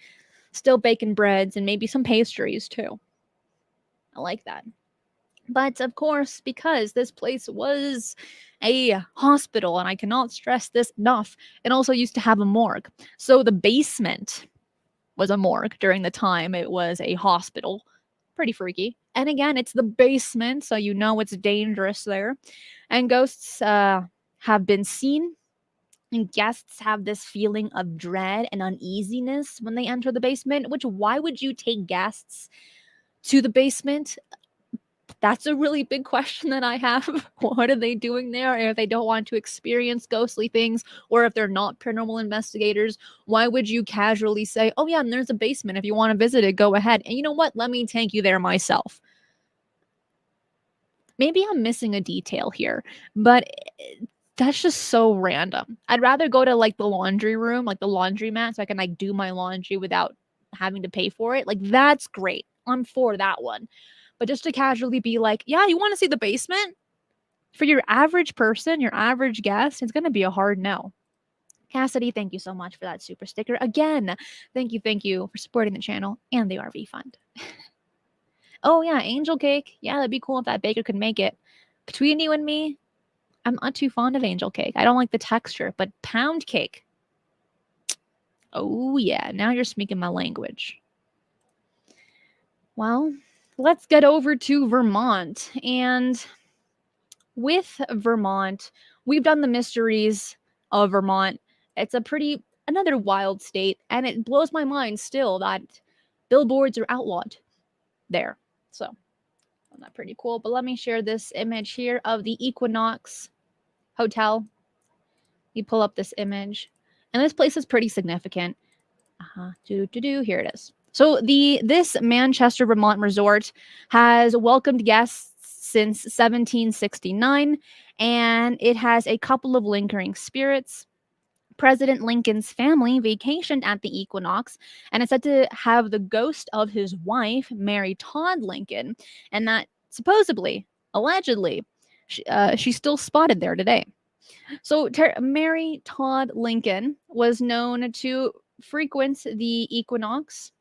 breads and maybe some pastries too. I like that. But of course, because this place was a hospital, and I cannot stress this enough, it also used to have a morgue. So the basement was a morgue during the time it was a hospital. Pretty freaky. And again, it's the basement, so it's dangerous there. And ghosts have been seen, and guests have this feeling of dread and uneasiness when they enter the basement. Which, why would you take guests to the basement? That's a really big question that I have. What are they doing there? If they don't want to experience ghostly things, or if they're not paranormal investigators, why would you casually say, "Oh yeah, and there's a basement. If you want to visit it, go ahead. And you know what? Let me take you there myself." Maybe I'm missing a detail here, but that's just so random. I'd rather go to like the laundry room, like the laundromat, so I can like do my laundry without having to pay for it. Like that's great. I'm for that one. But just to casually be like, "Yeah, you want to see the basement?" For your average person, your average guest, it's going to be a hard no. Cassidy, thank you so much for that super sticker. Again, thank you for supporting the channel and the RV fund. Oh, yeah, angel cake. Yeah, that'd be cool if that baker could make it. Between you and me, I'm not too fond of angel cake. I don't like the texture, but pound cake. Oh, yeah, now you're speaking my language. Well, let's get over to Vermont. And with Vermont, we've done the mysteries of Vermont. It's another wild state, and it blows my mind still that billboards are outlawed there. So, isn't that pretty cool? But let me share this image here of the Equinox Hotel. You pull up this image, and this place is pretty significant. Here it is. So this Manchester, Vermont resort has welcomed guests since 1769, and it has a couple of lingering spirits. President Lincoln's family vacationed at the Equinox, and it's said to have the ghost of his wife, Mary Todd Lincoln, and that supposedly, allegedly, she's still spotted there today. So Mary Todd Lincoln was known to frequent the Equinox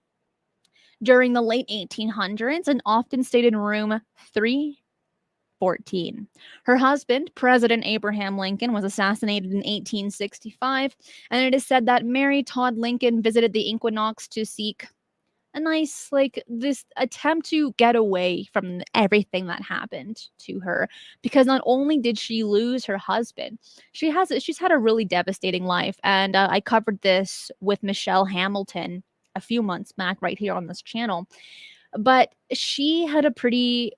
during the late 1800s and often stayed in room 314. Her husband, President Abraham Lincoln, was assassinated in 1865, and it is said that Mary Todd Lincoln visited the Equinox to seek a nice, like, this attempt to get away from everything that happened to her, because not only did she lose her husband, she's had a really devastating life, and I covered this with Michelle Hamilton a few months back right here on this channel. But she had a pretty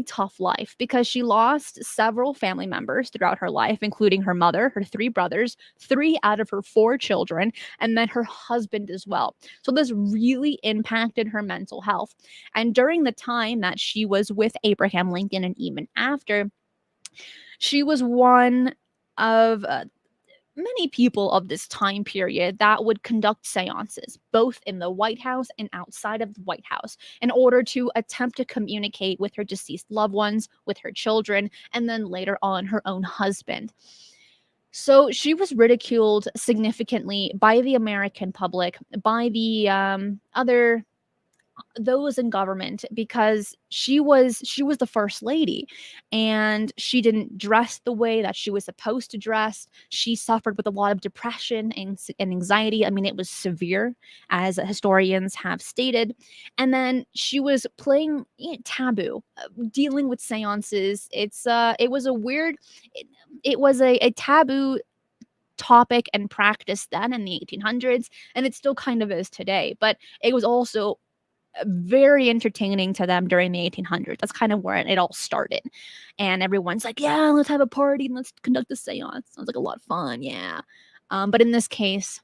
tough life because she lost several family members throughout her life, including her mother, her three brothers, three out of her four children, and then her husband as well. So this really impacted her mental health. And during the time that she was with Abraham Lincoln and even after, she was one of many people of this time period that would conduct seances, both in the White House and outside of the White House, in order to attempt to communicate with her deceased loved ones, with her children, and then later on her own husband. So she was ridiculed significantly by the American public, by the those in government, because she was the first lady, and she didn't dress the way that she was supposed to dress. She suffered with a lot of depression and anxiety. I mean, it was severe, as historians have stated. And then she was playing taboo, dealing with seances. It was a weird, it was a taboo topic and practice then in the 1800s, and it still kind of is today, but it was also very entertaining to them during the 1800s. That's kind of where it all started. And everyone's like, yeah, let's have a party and let's conduct a seance. Sounds like a lot of fun. Yeah. But in this case,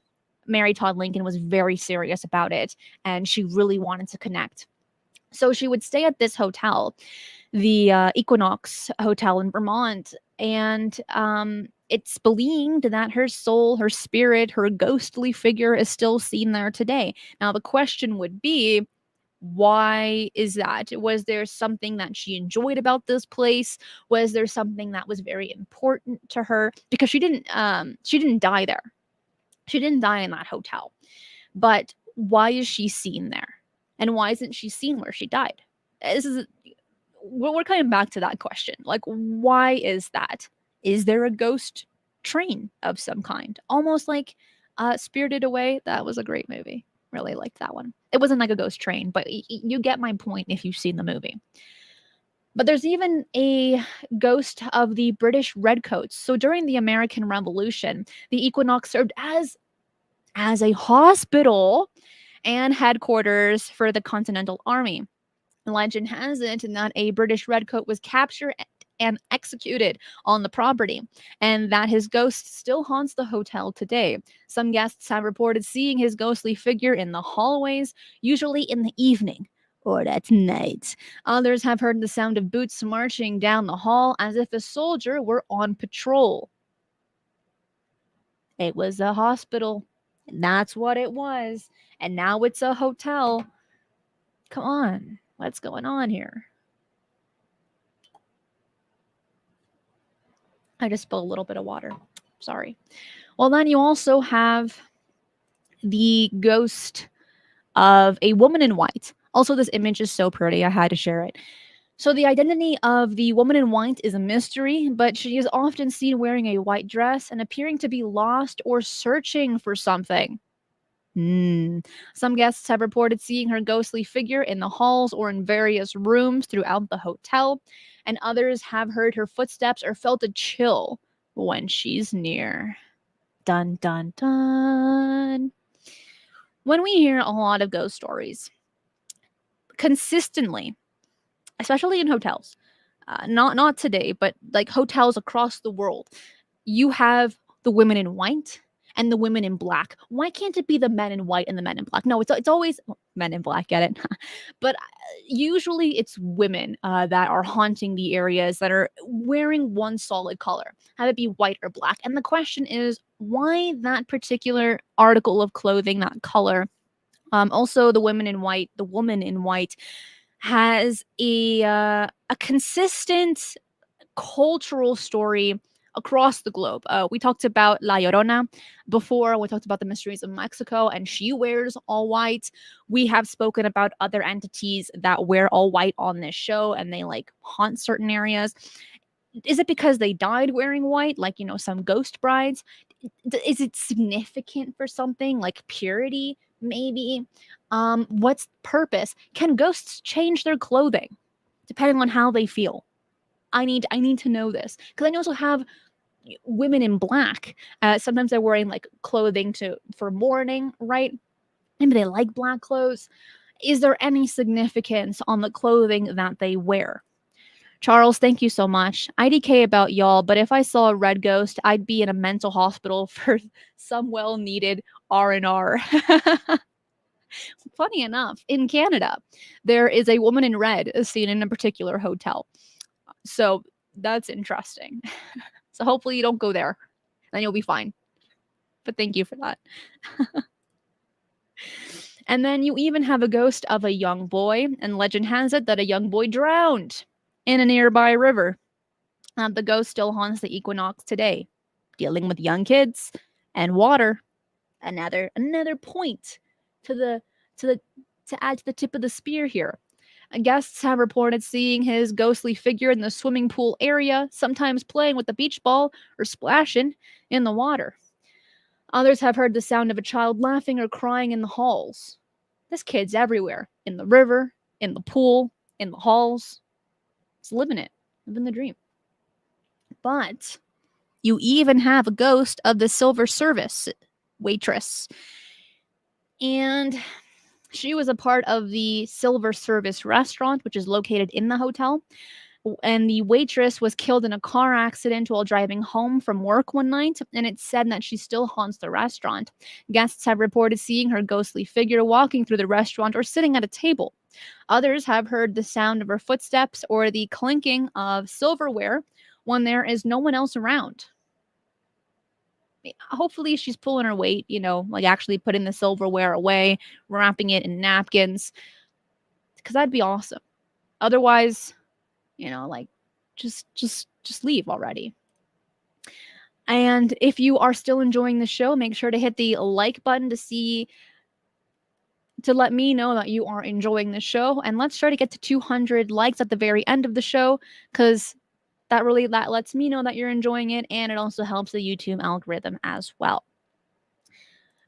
Mary Todd Lincoln was very serious about it, and she really wanted to connect. So she would stay at this hotel, the Equinox Hotel in Vermont, and it's believed that her soul, her spirit, her ghostly figure is still seen there today. Now, the question would be, why is that? Was there something that she enjoyed about this place? Was there something that was very important to her? Because she didn't die there. She didn't die in that hotel. But why is she seen there? And why isn't she seen where she died? This is we're coming back to that question. Like, why is that? Is there a ghost train of some kind? Almost like Spirited Away. That was a great movie. Really liked that one. It wasn't like a ghost train, but you get my point if you've seen the movie. But there's even a ghost of the British Redcoats. So during the American Revolution, the Equinox served as a hospital and headquarters for the Continental Army. Legend has it that a British redcoat was captured and executed on the property, and that his ghost still haunts the hotel today. Some guests have reported seeing his ghostly figure in the hallways, usually in the evening or at night. Others have heard the sound of boots marching down the hall as if a soldier were on patrol. It was a hospital, and that's what it was. And now it's a hotel. Come on, what's going on here? I just spilled a little bit of water. Sorry. Well, then you also have the ghost of a woman in white. Also, this image is so pretty. I had to share it. So the identity of the woman in white is a mystery, but she is often seen wearing a white dress and appearing to be lost or searching for something. Some guests have reported seeing her ghostly figure in the halls or in various rooms throughout the hotel, and others have heard her footsteps or felt a chill when she's near. Dun dun dun. When we hear a lot of ghost stories, consistently, especially in hotels, not today, but like hotels across the world, you have the women in white and the women in black. Why can't it be the men in white and the men in black? No, it's always, Men in Black, get it? But usually it's women that are haunting the areas that are wearing one solid color, have it be white or black. And the question is, why that particular article of clothing, that color? Also, the woman in white has a consistent cultural story across the globe. We talked about La Llorona before. We talked about the mysteries of Mexico, and she wears all white. We have spoken about other entities that wear all white on this show, and they like haunt certain areas. Is it because they died wearing white, like, some ghost brides? Is it significant for something like purity? Maybe. What's purpose? Can ghosts change their clothing depending on how they feel? I need to know this, because I also have women in black. Sometimes they're wearing like clothing for mourning, right? Maybe they like black clothes. Is there any significance on the clothing that they wear? Charles, thank you so much. IDK about y'all, but if I saw a red ghost, I'd be in a mental hospital for some well-needed R&R. Funny enough, in Canada, there is a woman in red seen in a particular hotel. So that's interesting. So hopefully you don't go there. Then you'll be fine. But thank you for that. And then you even have a ghost of a young boy, and legend has it that a young boy drowned in a nearby river. The ghost still haunts the Equinox today, dealing with young kids and water. Another point to add to the tip of the spear here. Guests have reported seeing his ghostly figure in the swimming pool area, sometimes playing with the beach ball or splashing in the water. Others have heard the sound of a child laughing or crying in the halls. This kid's everywhere, in the river, in the pool, in the halls. It's living the dream. But you even have a ghost of the silver service waitress. And she was a part of the silver service restaurant, which is located in the hotel. And the waitress was killed in a car accident while driving home from work one night, and it's said that she still haunts the restaurant. Guests have reported seeing her ghostly figure walking through the restaurant or sitting at a table. Others have heard the sound of her footsteps or the clinking of silverware when there is no one else around. Hopefully she's pulling her weight, like actually putting the silverware away, wrapping it in napkins, because that'd be awesome. Otherwise, like just leave already. And if you are still enjoying the show, make sure to hit the like button to let me know that you are enjoying the show. And let's try to get to 200 likes at the very end of the show, because that lets me know that you're enjoying it, and it also helps the YouTube algorithm as well.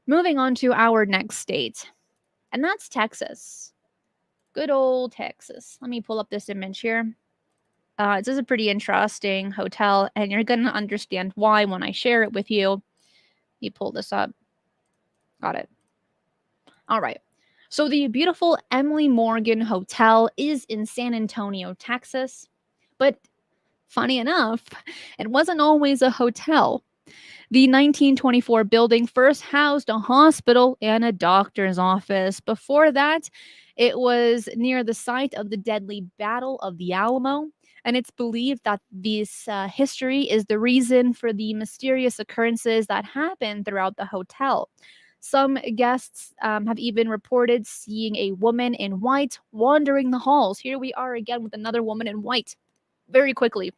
Moving on to our next state, and that's Texas. Good old Texas. Let me pull up this image here. This is a pretty interesting hotel, and you're going to understand why when I share it with you. Let me pull this up. Got it. All right. So the beautiful Emily Morgan Hotel is in San Antonio, Texas. But funny enough, it wasn't always a hotel. The 1924 building first housed a hospital and a doctor's office. Before that, it was near the site of the deadly Battle of the Alamo. And it's believed that this history is the reason for the mysterious occurrences that happen throughout the hotel. Some guests have even reported seeing a woman in white wandering the halls. Here we are again with another woman in white. Very quickly,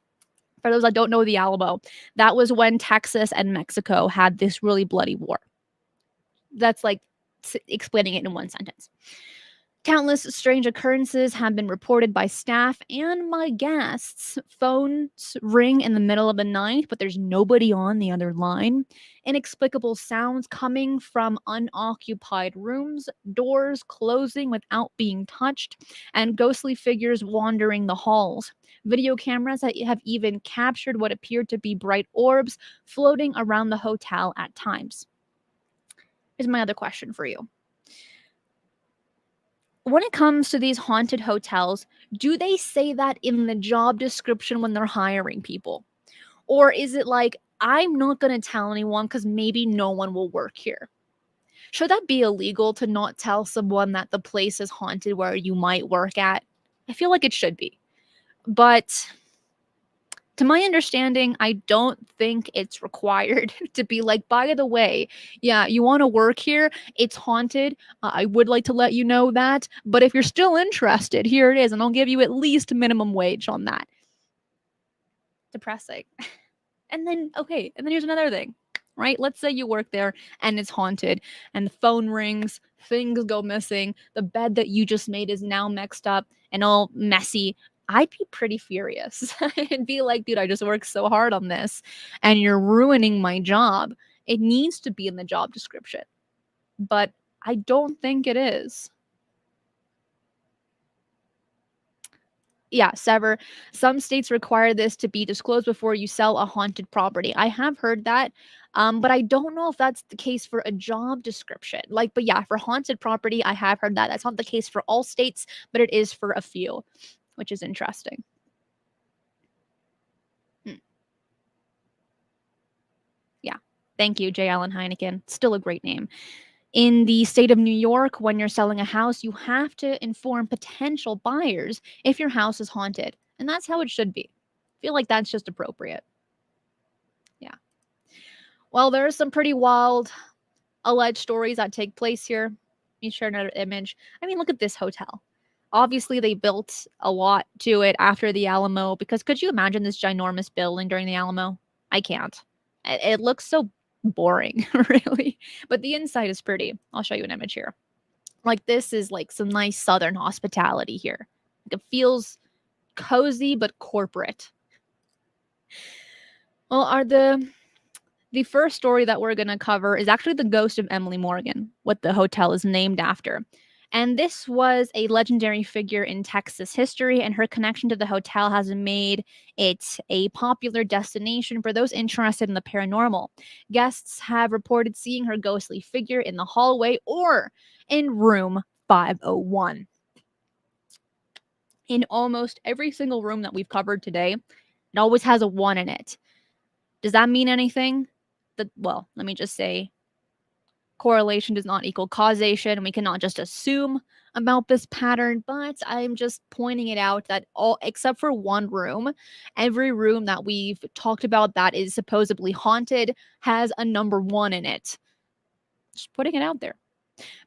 for those that don't know the Alamo, that was when Texas and Mexico had this really bloody war. That's like explaining it in one sentence. Countless strange occurrences have been reported by staff and my guests. Phones ring in the middle of the night, but there's nobody on the other line. Inexplicable sounds coming from unoccupied rooms, doors closing without being touched, and ghostly figures wandering the halls. Video cameras have even captured what appeared to be bright orbs floating around the hotel at times. Here's my other question for you. When it comes to these haunted hotels, do they say that in the job description when they're hiring people? Or is it like, I'm not going to tell anyone because maybe no one will work here? Should that be illegal to not tell someone that the place is haunted where you might work at? I feel like it should be. But to my understanding, I don't think it's required to be like, by the way, yeah, you want to work here? It's haunted. I would like to let you know that. But if you're still interested, here it is. And I'll give you at least minimum wage on that. Depressing. And then, okay, and then here's another thing, right? Let's say you work there and it's haunted and the phone rings, things go missing, the bed that you just made is now mixed up and all messy. I'd be pretty furious. I'd be like, dude, I just worked so hard on this and you're ruining my job. It needs to be in the job description, but I don't think it is. Yeah, sever. Some states require this to be disclosed before you sell a haunted property. I have heard that, but I don't know if that's the case for a job description. Like, but yeah, for haunted property, I have heard that. That's not the case for all states, but it is for a few, which is interesting. Hmm. Yeah. Thank you, J. Allen Heineken. Still a great name. In the state of New York, when you're selling a house, you have to inform potential buyers if your house is haunted. And that's how it should be. I feel like that's just appropriate. Yeah. Well, there are some pretty wild alleged stories that take place here. Let me share another image. I mean, look at this hotel. Obviously, they built a lot to it after the Alamo because could you imagine this ginormous building during the Alamo? I can't. It looks so boring, really. But the inside is pretty. I'll show you an image here. Like this is like some nice southern hospitality here. Like, it feels cozy but corporate. Well, the first story that we're going to cover is actually the ghost of Emily Morgan, what the hotel is named after. And this was a legendary figure in Texas history, and her connection to the hotel has made it a popular destination for those interested in the paranormal. Guests have reported seeing her ghostly figure in the hallway or in room 501. In almost every single room that we've covered today, it always has a 1 in it. Does that mean anything? Well, let me just say correlation does not equal causation. We cannot just assume about this pattern, but I'm just pointing it out that all except for one room, every room that we've talked about that is supposedly haunted has a number 1 in it. Just putting it out there.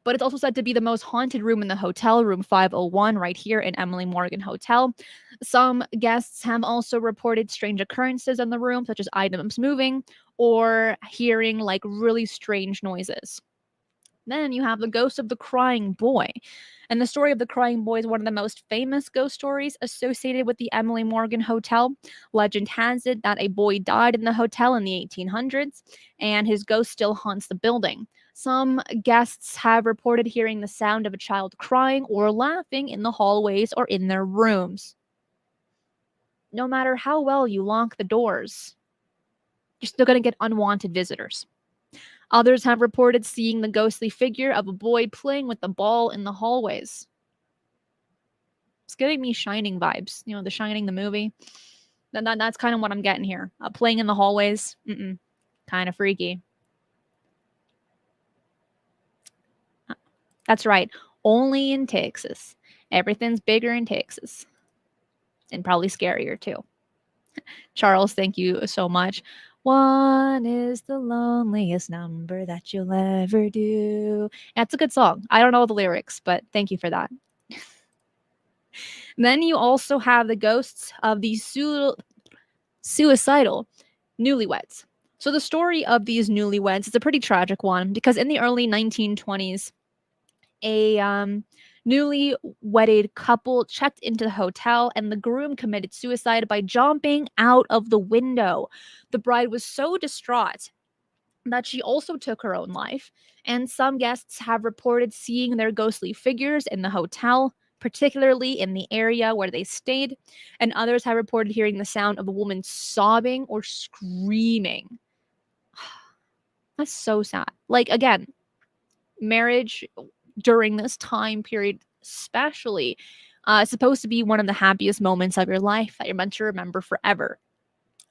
But it's also said to be the most haunted room in the hotel, room 501, right here in Emily Morgan Hotel. Some guests have also reported strange occurrences in the room, such as items moving or hearing like really strange noises. Then you have the ghost of the crying boy. And the story of the crying boy is one of the most famous ghost stories associated with the Emily Morgan Hotel. Legend has it that a boy died in the hotel in the 1800s, and his ghost still haunts the building. Some guests have reported hearing the sound of a child crying or laughing in the hallways or in their rooms. No matter how well you lock the doors, you're still going to get unwanted visitors. Others have reported seeing the ghostly figure of a boy playing with the ball in the hallways. It's giving me Shining vibes. You know, The Shining, the movie. That's kind of what I'm getting here. Playing in the hallways. Kind of freaky. That's right. Only in Texas. Everything's bigger in Texas. And probably scarier, too. Charles, thank you so much. 1 is the loneliest number that you'll ever do. That's a good song. I don't know the lyrics, but thank you for that. Then you also have the ghosts of these suicidal newlyweds. So the story of these newlyweds is a pretty tragic one because in the early 1920s, a newly wedded couple checked into the hotel and the groom committed suicide by jumping out of the window. The bride was so distraught that she also took her own life, and some guests have reported seeing their ghostly figures in the hotel, particularly in the area where they stayed, and others have reported hearing the sound of a woman sobbing or screaming. That's so sad. Like, again, marriage during this time period, especially, supposed to be one of the happiest moments of your life that you're meant to remember forever.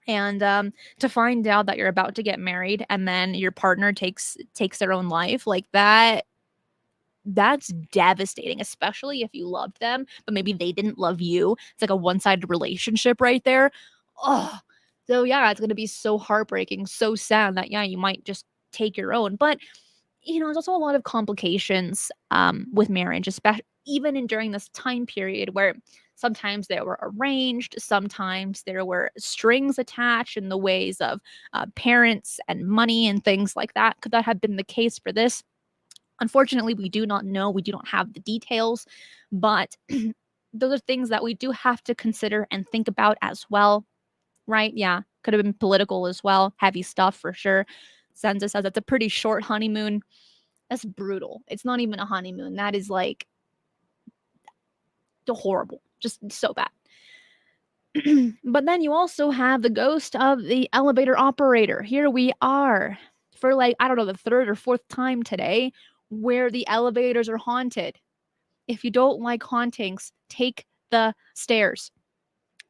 And to find out that you're about to get married and then your partner takes their own life, like that's devastating, especially if you loved them, but maybe they didn't love you. It's like a one-sided relationship right there. Oh, so yeah, it's gonna be so heartbreaking, so sad that yeah, you might just take your own. But there's also a lot of complications with marriage, especially even during this time period where sometimes they were arranged, sometimes there were strings attached in the ways of parents and money and things like that. Could that have been the case for this? Unfortunately, we do not know. We do not have the details, but those are things that we do have to consider and think about as well, right? Yeah, could have been political as well. Heavy stuff for sure. Senza says that's a pretty short honeymoon. That's brutal. It's not even a honeymoon. That is like horrible. Just so bad. But then you also have the ghost of the elevator operator. Here we are for like, I don't know, the third or fourth time today where the elevators are haunted. If you don't like hauntings, take the stairs.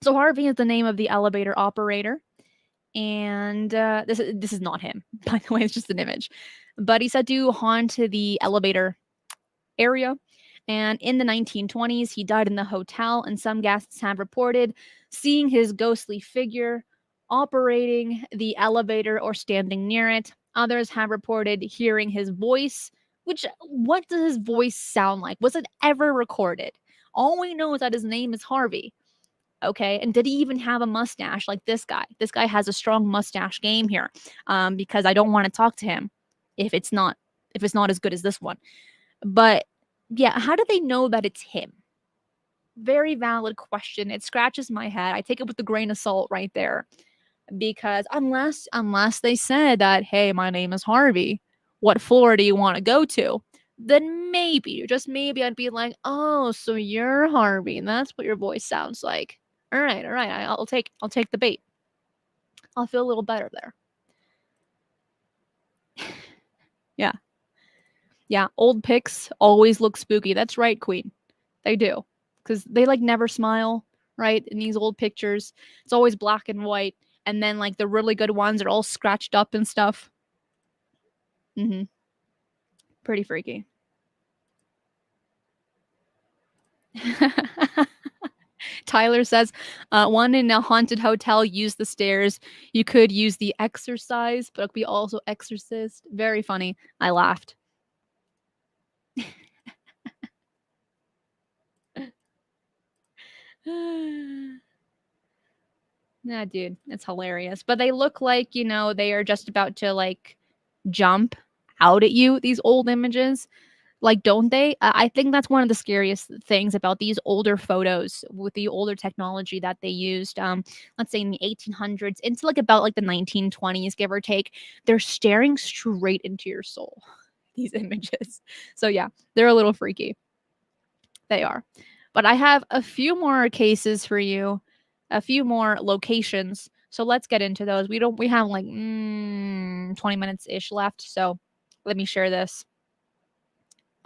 So Harvey is the name of the elevator operator. And this is not him, by the way, it's just an image. But he's said to haunt the elevator area. And in the 1920s, he died in the hotel, and some guests have reported seeing his ghostly figure operating the elevator or standing near it. Others have reported hearing his voice, which, what does his voice sound like? Was it ever recorded? All we know is that his name is Harvey. Okay. And did he even have a mustache like this guy? This guy has a strong mustache game here, because I don't want to talk to him if it's not as good as this one. But yeah, how do they know that it's him? Very valid question. It scratches my head. I take it with a grain of salt right there. Because unless they said that, hey, my name is Harvey, what floor do you want to go to? Then maybe, just maybe, I'd be like, oh, so you're Harvey, and that's what your voice sounds like. All right, I'll take the bait. I'll feel a little better there. Yeah. Yeah, old pics always look spooky. That's right, Queen. They do. Because they like never smile, right? In these old pictures. It's always black and white. And then like the really good ones are all scratched up and stuff. Mm-hmm. Pretty freaky. Tyler says, one in a haunted hotel used the stairs. You could use the exercise, but it could be also exorcist. Very funny. I laughed. Nah, dude, it's hilarious. But they look like, they are just about to like jump out at you, these old images. Like, don't they? I think that's one of the scariest things about these older photos with the older technology that they used. Let's say in the 1800s into like about like the 1920s, give or take. They're staring straight into your soul, these images. So yeah, they're a little freaky. They are. But I have a few more cases for you, a few more locations. So let's get into those. We have like 20 minutes ish left. So let me share this.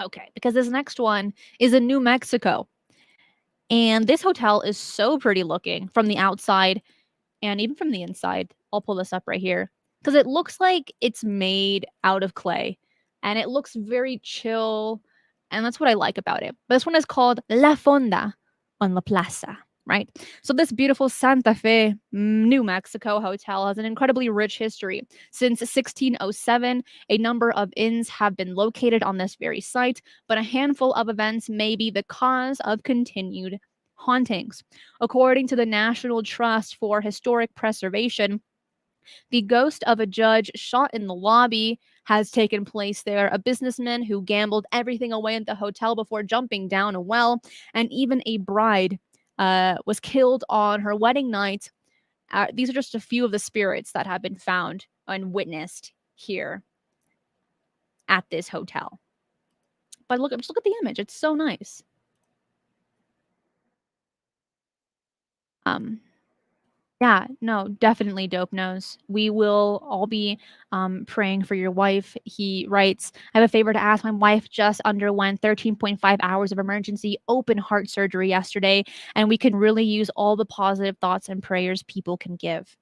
Okay, because this next one is in New Mexico. And this hotel is so pretty looking from the outside and even from the inside. I'll pull this up right here because it looks like it's made out of clay and it looks very chill. And that's what I like about it. But this one is called La Fonda on La Plaza, right? So this beautiful Santa Fe, New Mexico hotel has an incredibly rich history. Since 1607, a number of inns have been located on this very site, but a handful of events may be the cause of continued hauntings. According to the National Trust for Historic Preservation, the ghost of a judge shot in the lobby has taken place there, a businessman who gambled everything away at the hotel before jumping down a well, and even a bride was killed on her wedding night. These are just a few of the spirits that have been found and witnessed here at this hotel. But just look at the image. It's so nice. Yeah, no, definitely dope nose. We will all be praying for your wife. He writes, I have a favor to ask. My wife just underwent 13.5 hours of emergency open heart surgery yesterday, and we can really use all the positive thoughts and prayers people can give.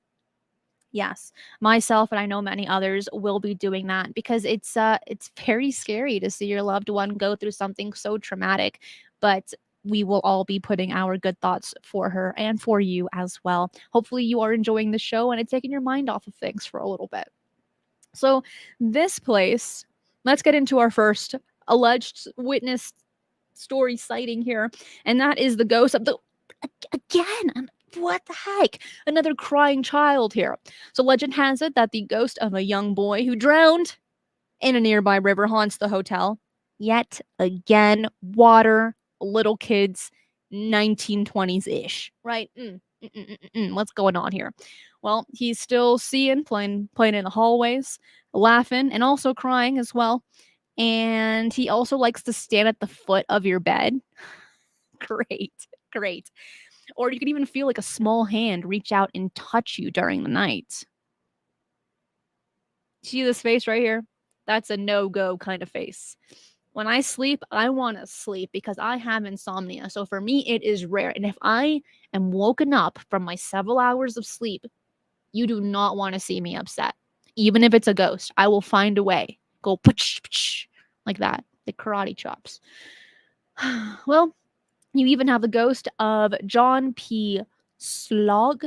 Yes, myself and I know many others will be doing that because it's very scary to see your loved one go through something so traumatic, but we will all be putting our good thoughts for her and for you as well. Hopefully you are enjoying the show and it's taking your mind off of things for a little bit. So, this place, let's get into our first alleged witness story sighting here, and that is the ghost of the again. What the heck? Another crying child here. So, legend has it that the ghost of a young boy who drowned in a nearby river haunts the hotel. Yet again, water, little kids, 1920s ish, right? What's going on here? Well, he's still seeing, playing in the hallways, laughing, and also crying as well. And he also likes to stand at the foot of your bed. Great, great. Or you could even feel like a small hand reach out and touch you during the night. See this face right here? That's a no-go kind of face. When I sleep, I want to sleep because I have insomnia. So for me, it is rare. And if I am woken up from my several hours of sleep, you do not want to see me upset. Even if it's a ghost, I will find a way. Go like that, like karate chops. Well, you even have the ghost of John P. Sloth,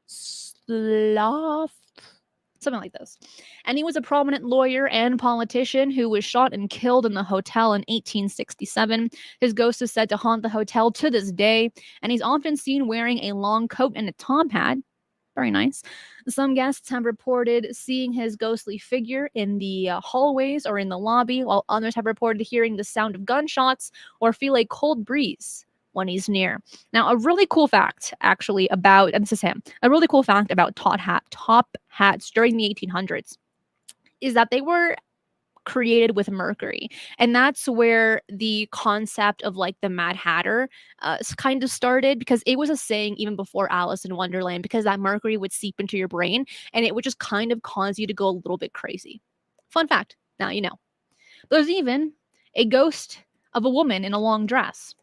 something like this. And he was a prominent lawyer and politician who was shot and killed in the hotel in 1867. His ghost is said to haunt the hotel to this day, and he's often seen wearing a long coat and a top hat. Very nice. Some guests have reported seeing his ghostly figure in the hallways or in the lobby, while others have reported hearing the sound of gunshots or feel a cold breeze when he's near. Now, a really cool fact, actually, about, and this is him, a really cool fact about top hats during the 1800s is that they were created with mercury, and that's where the concept of like the Mad Hatter kind of started, because it was a saying even before Alice in Wonderland, because that mercury would seep into your brain and it would just kind of cause you to go a little bit crazy. Fun fact, now you know. There's even a ghost of a woman in a long dress.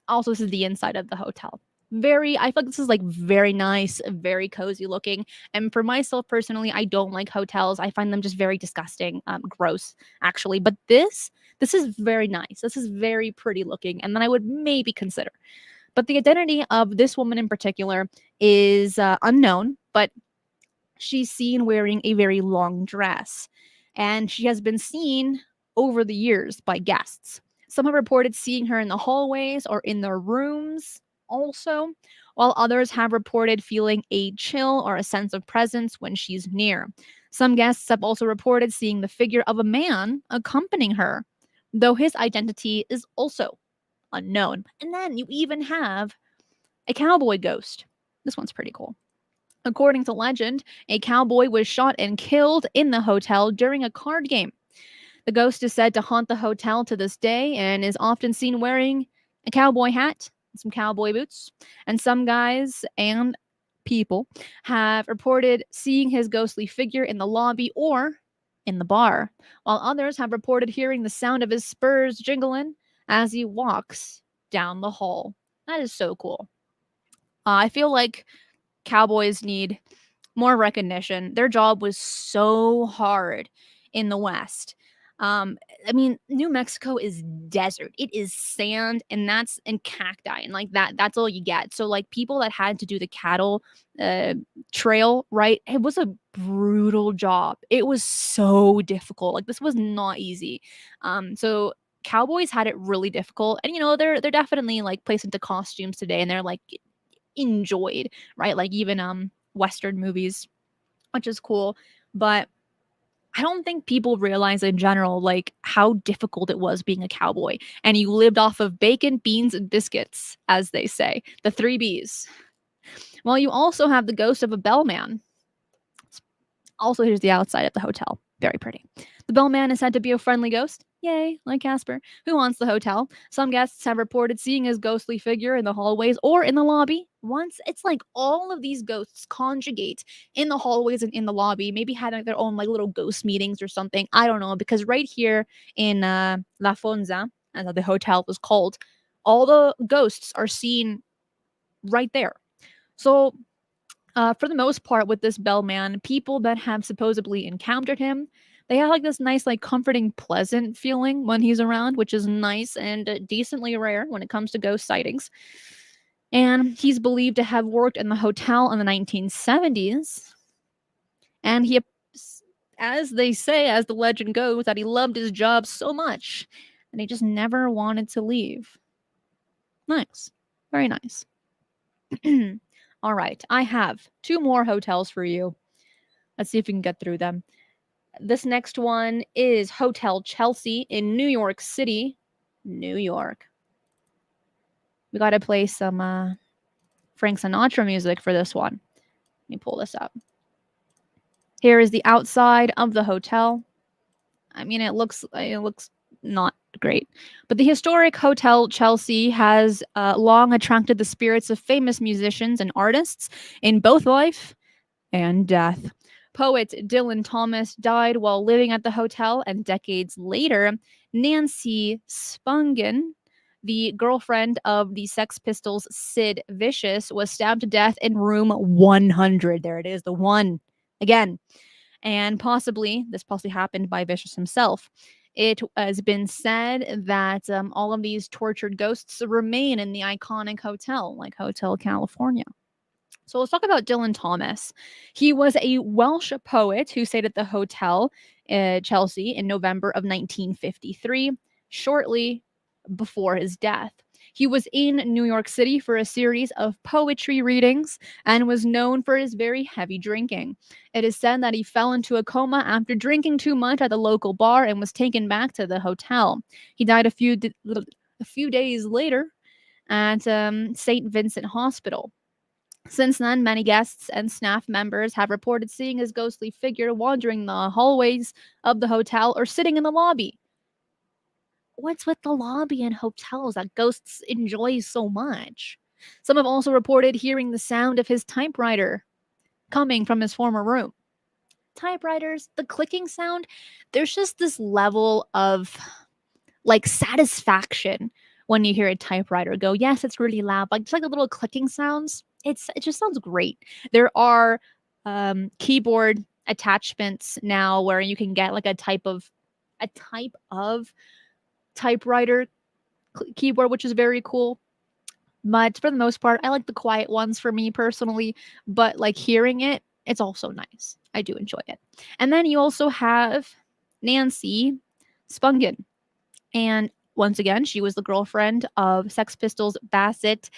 Also, this is the inside of the hotel. I feel like this is like very nice, very cozy looking. And for myself personally, I don't like hotels. I find them just very disgusting, gross, actually. But this is very nice. This is very pretty looking, and then I would maybe consider. But the identity of this woman in particular is unknown, but she's seen wearing a very long dress, and she has been seen over the years by guests. Some have reported seeing her in the hallways or in their rooms also, while others have reported feeling a chill or a sense of presence when she's near. Some guests have also reported seeing the figure of a man accompanying her, though his identity is also unknown. And then you even have a cowboy ghost. This one's pretty cool. According to legend, a cowboy was shot and killed in the hotel during a card game. The ghost is said to haunt the hotel to this day and is often seen wearing a cowboy hat and some cowboy boots. And some guys and people have reported seeing his ghostly figure in the lobby or in the bar, while others have reported hearing the sound of his spurs jingling as he walks down the hall. That is so cool. I feel like cowboys need more recognition. Their job was so hard in the West. Um, I mean, New Mexico is desert. It is sand and cacti and like that's all you get. So like people that had to do the cattle trail, right? It was a brutal job. It was so difficult. Like this was not easy. So cowboys had it really difficult. And you know, they're definitely like placed into costumes today and they're like enjoyed, right? Like even Western movies, which is cool. But I don't think people realize in general like how difficult it was being a cowboy. And you lived off of bacon, beans, and biscuits, as they say. The three B's. Well, you also have the ghost of a bellman. Also, here's the outside of the hotel. Very pretty. The bellman is said to be a friendly ghost. Yay, like Casper, who haunts the hotel. Some guests have reported seeing his ghostly figure in the hallways or in the lobby. Once it's like all of these ghosts conjugate in the hallways and in the lobby, maybe having their own like little ghost meetings or something. I don't know, because right here in La Fonda, as the hotel was called, all the ghosts are seen right there. So For the most part, with this bellman, people that have supposedly encountered him, they have like this nice, like comforting, pleasant feeling when he's around, which is nice and decently rare when it comes to ghost sightings. And he's believed to have worked in the hotel in the 1970s. And he, as they say, as the legend goes, that he loved his job so much and he just never wanted to leave. Nice. Very nice. All right. I have 2 more hotels for you. Let's see if we can get through them. This next one is Hotel Chelsea in New York City, New York. We got to play some Frank Sinatra music for this one. Let me pull this up. Here is the outside of the hotel. I mean, it looks not great, but the historic Hotel Chelsea has long attracted the spirits of famous musicians and artists in both life and death. Poet Dylan Thomas died while living at the hotel, and decades later, Nancy Spungen, the girlfriend of the Sex Pistols' Sid Vicious, was stabbed to death in room 100. There it is, the one again. And this possibly happened by Vicious himself. It has been said that all of these tortured ghosts remain in the iconic hotel, like Hotel California. So let's talk about Dylan Thomas. He was a Welsh poet who stayed at the Hotel Chelsea in November of 1953, shortly before his death. He was in New York City for a series of poetry readings and was known for his very heavy drinking. It is said that he fell into a coma after drinking too much at the local bar and was taken back to the hotel. He died a few days later at St. Vincent Hospital. Since then, many guests and staff members have reported seeing his ghostly figure wandering the hallways of the hotel or sitting in the lobby. What's with the lobby in hotels that ghosts enjoy so much? Some have also reported hearing the sound of his typewriter coming from his former room. Typewriters, the clicking sound, there's just this level of like satisfaction when you hear a typewriter go. Yes, it's really loud, like just like the little clicking sounds. It just sounds great. There are keyboard attachments now where you can get like a type of typewriter keyboard, which is very cool. But for the most part, I like the quiet ones for me personally. But like hearing it, it's also nice. I do enjoy it. And then you also have Nancy Spungen. And once again, she was the girlfriend of Sex Pistols bassist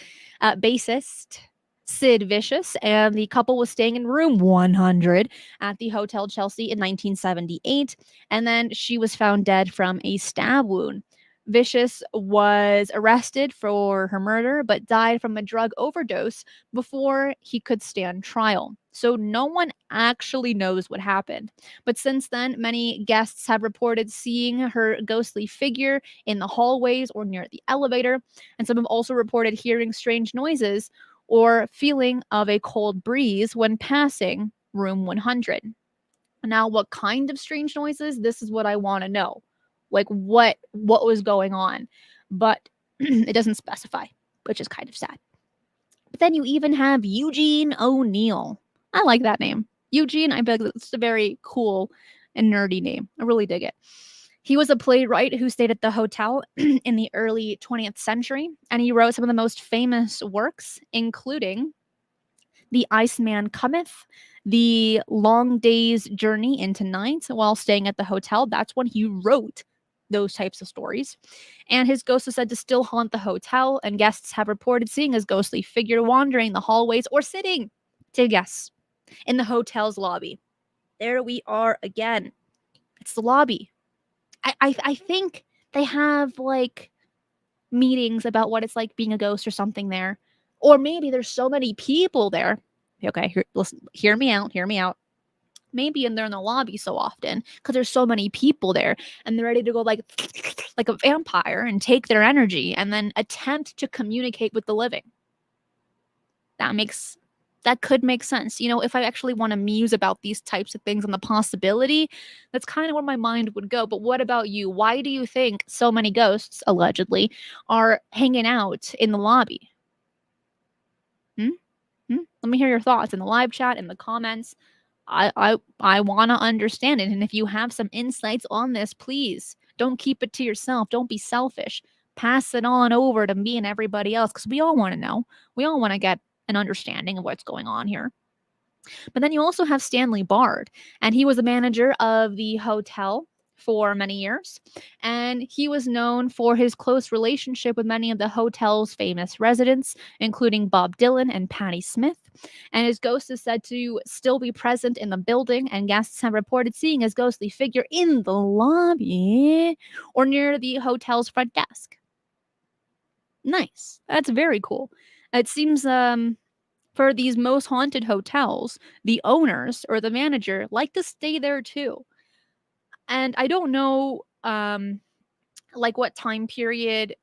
Sid Vicious, and the couple was staying in room 100 at the Hotel Chelsea in 1978, and then she was found dead from a stab wound. Vicious was arrested for her murder, but died from a drug overdose before he could stand trial. So no one actually knows what happened. But since then, many guests have reported seeing her ghostly figure in the hallways or near the elevator, and some have also reported hearing strange noises or feeling of a cold breeze when passing room 100. Now, what kind of strange noises? This is what I want to know. Like what was going on? But it doesn't specify, which is kind of sad. But then you even have Eugene O'Neill. I like that name. Eugene, I bet it's a very cool and nerdy name. I really dig it. He was a playwright who stayed at the hotel in the early 20th century, and he wrote some of the most famous works, including The Iceman Cometh, The Long Day's Journey into Night, while staying at the hotel. That's when he wrote those types of stories. And his ghost is said to still haunt the hotel, and guests have reported seeing his ghostly figure wandering the hallways or sitting, to guess, in the hotel's lobby. There we are again. It's the lobby. I think they have like meetings about what it's like being a ghost or something there. Or maybe there's so many people there. Okay, listen, hear me out. Maybe they're in the lobby so often because there's so many people there and they're ready to go like a vampire and take their energy and then attempt to communicate with the living. That could make sense. You know, if I actually want to muse about these types of things and the possibility, that's kind of where my mind would go. But what about you? Why do you think so many ghosts, allegedly, are hanging out in the lobby? Let me hear your thoughts in the live chat, in the comments. I want to understand it. And if you have some insights on this, please don't keep it to yourself. Don't be selfish. Pass it on over to me and everybody else, because we all want to know. We all want to get an understanding of what's going on here. But then you also have Stanley Bard, and he was a manager of the hotel for many years, and he was known for his close relationship with many of the hotel's famous residents, including Bob Dylan and Patti Smith. And his ghost is said to still be present in the building, and guests have reported seeing his ghostly figure in the lobby or near the hotel's front desk. Nice. That's very cool. It seems for these most haunted hotels, the owners or the manager like to stay there too. And I don't know like what time period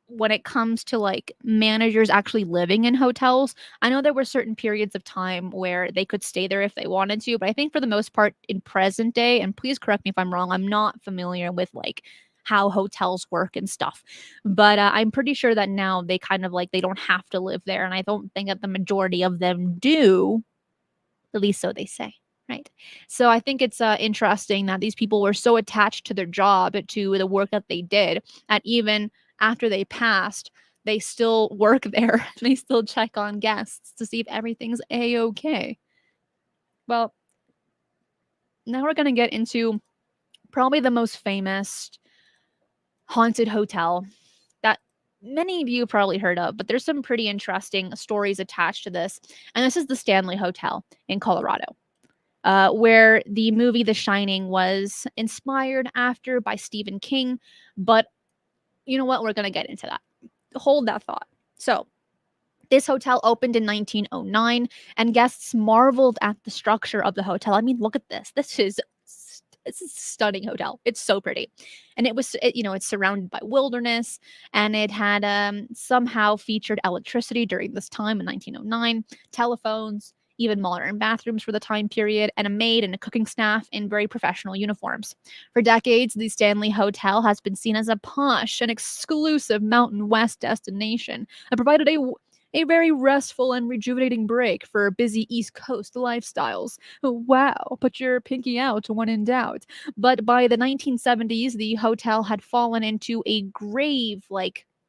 when it comes to like managers actually living in hotels. I know there were certain periods of time where they could stay there if they wanted to, but I think for the most part in present day, and please correct me if I'm wrong, I'm not familiar with like how hotels work and stuff. But I'm pretty sure that now they kind of like they don't have to live there, and I don't think that the majority of them do. At least so they say, right? So I think it's interesting that these people were so attached to their job, to the work that they did, that even after they passed, they still work there. They still check on guests to see if everything's a-okay. Well, now we're going to get into probably the most famous haunted hotel that many of you probably heard of, but there's some pretty interesting stories attached to this. And this is the Stanley Hotel in Colorado, where the movie The Shining was inspired after by Stephen King. But you know what? We're going to get into that. Hold that thought. So, this hotel opened in 1909, and guests marveled at the structure of the hotel. I mean, look at this. It's a stunning hotel. It's so pretty. And it's surrounded by wilderness, and it had somehow featured electricity during this time in 1909, telephones, even modern bathrooms for the time period, and a maid and a cooking staff in very professional uniforms. For decades, the Stanley Hotel has been seen as a posh and exclusive Mountain West destination and provided a very restful and rejuvenating break for busy East Coast lifestyles. Wow, put your pinky out when in doubt. But by the 1970s, the hotel had fallen into a grave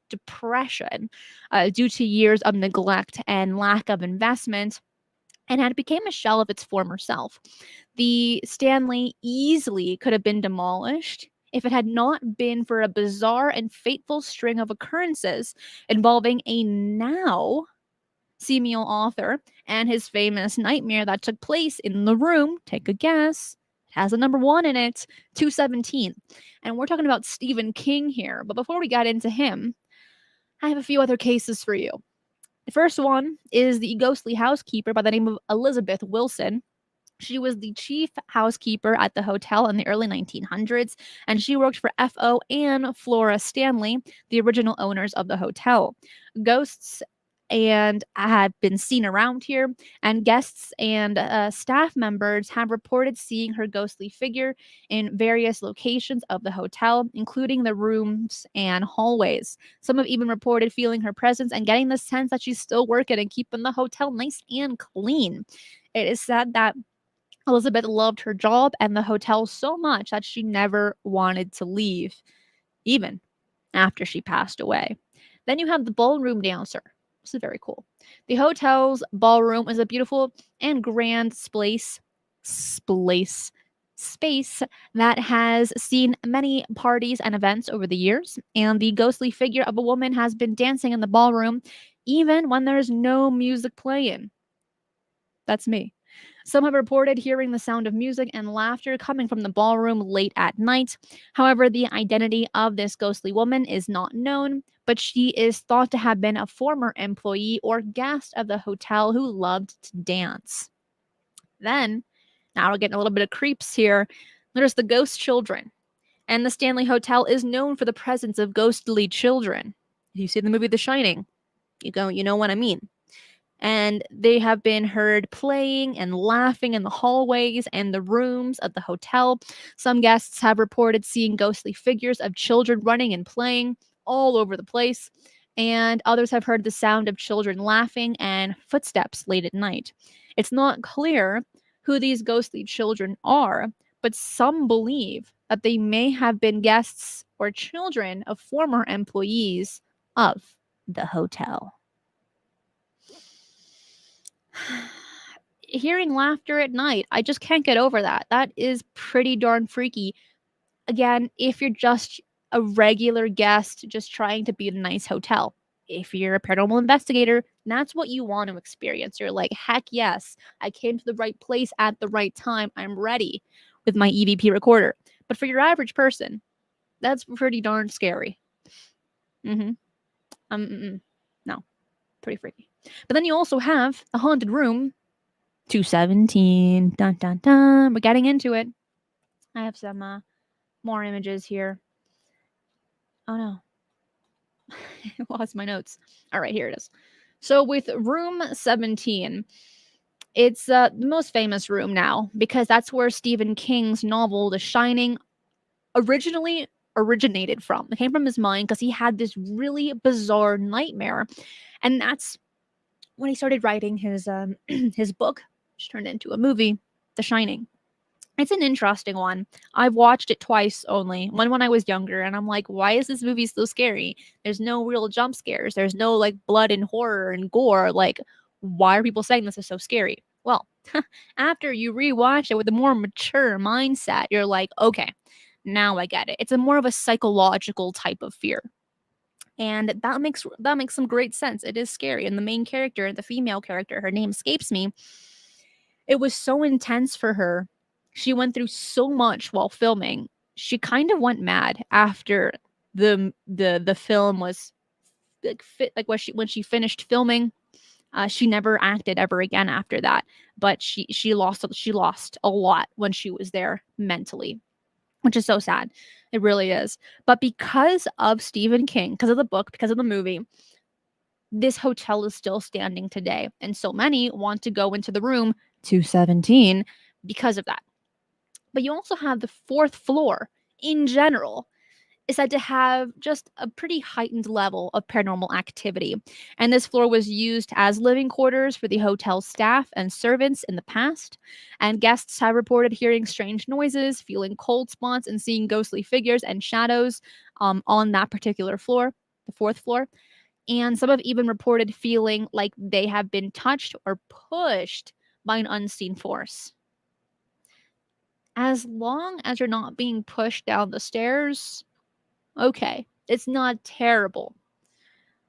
depression due to years of neglect and lack of investment, and had become a shell of its former self. The Stanley easily could have been demolished if it had not been for a bizarre and fateful string of occurrences involving a now serial author and his famous nightmare that took place in the room. Take a guess. It has a number 1 in it, 217. And we're talking about Stephen King here. But before we got into him, I have a few other cases for you. The first one is the ghostly housekeeper by the name of Elizabeth Wilson. She was the chief housekeeper at the hotel in the early 1900s, and she worked for F.O. and Flora Stanley, the original owners of the hotel. Ghosts and have been seen around here, and guests and staff members have reported seeing her ghostly figure in various locations of the hotel, including the rooms and hallways. Some have even reported feeling her presence and getting the sense that she's still working and keeping the hotel nice and clean. It is said that Elizabeth loved her job and the hotel so much that she never wanted to leave, even after she passed away. Then you have the ballroom dancer. This is very cool. The hotel's ballroom is a beautiful and grand space that has seen many parties and events over the years, and the ghostly figure of a woman has been dancing in the ballroom even when there's no music playing. That's me. Some have reported hearing the sound of music and laughter coming from the ballroom late at night. However, the identity of this ghostly woman is not known, but she is thought to have been a former employee or guest of the hotel who loved to dance. Then, now we're getting a little bit of creeps here. There's the ghost children. And the Stanley Hotel is known for the presence of ghostly children. If you see the movie The Shining, you know what I mean. And they have been heard playing and laughing in the hallways and the rooms of the hotel. Some guests have reported seeing ghostly figures of children running and playing all over the place. and others have heard the sound of children laughing and footsteps late at night. It's not clear who these ghostly children are, but some believe that they may have been guests or children of former employees of the hotel. Hearing laughter at night, I just can't get over that. That is pretty darn freaky. Again, if you're just a regular guest just trying to be in a nice hotel, if you're a paranormal investigator, that's what you want to experience. You're like, heck yes, I came to the right place at the right time. I'm ready with my EVP recorder. But for your average person, that's pretty darn scary. No, pretty freaky. But then you also have the haunted room 217. Dun dun dun. We're getting into it. I have some more images here. Oh no. I lost my notes. All right, here it is. So with room 17, it's the most famous room now because that's where Stephen King's novel The Shining originally originated from. It came from his mind because he had this really bizarre nightmare, and that's when he started writing his his book, which turned into a movie, The Shining. It's an interesting one. I've watched it twice only. One when I was younger, and I'm like, why is this movie so scary? There's no real jump scares. There's no like blood and horror and gore. Like, why are people saying this is so scary? Well, after you rewatch it with a more mature mindset, you're like, okay, now I get it. It's a more of a psychological type of fear. And that makes some great sense. It is scary. And the main character, the female character, her name escapes me. It was so intense for her. She went through so much while filming. She kind of went mad after the film was like when she finished filming. She never acted ever again after that. But she lost a lot when she was there mentally, which is so sad. It really is. But because of Stephen King, because of the book, because of the movie, this hotel is still standing today. And so many want to go into the room 217 because of that. But you also have the fourth floor in general is said to have just a pretty heightened level of paranormal activity. And this floor was used as living quarters for the hotel's staff and servants in the past. And guests have reported hearing strange noises, feeling cold spots, and seeing ghostly figures and shadows on that particular floor, the fourth floor. And some have even reported feeling like they have been touched or pushed by an unseen force. As long as you're not being pushed down the stairs, okay, it's not terrible.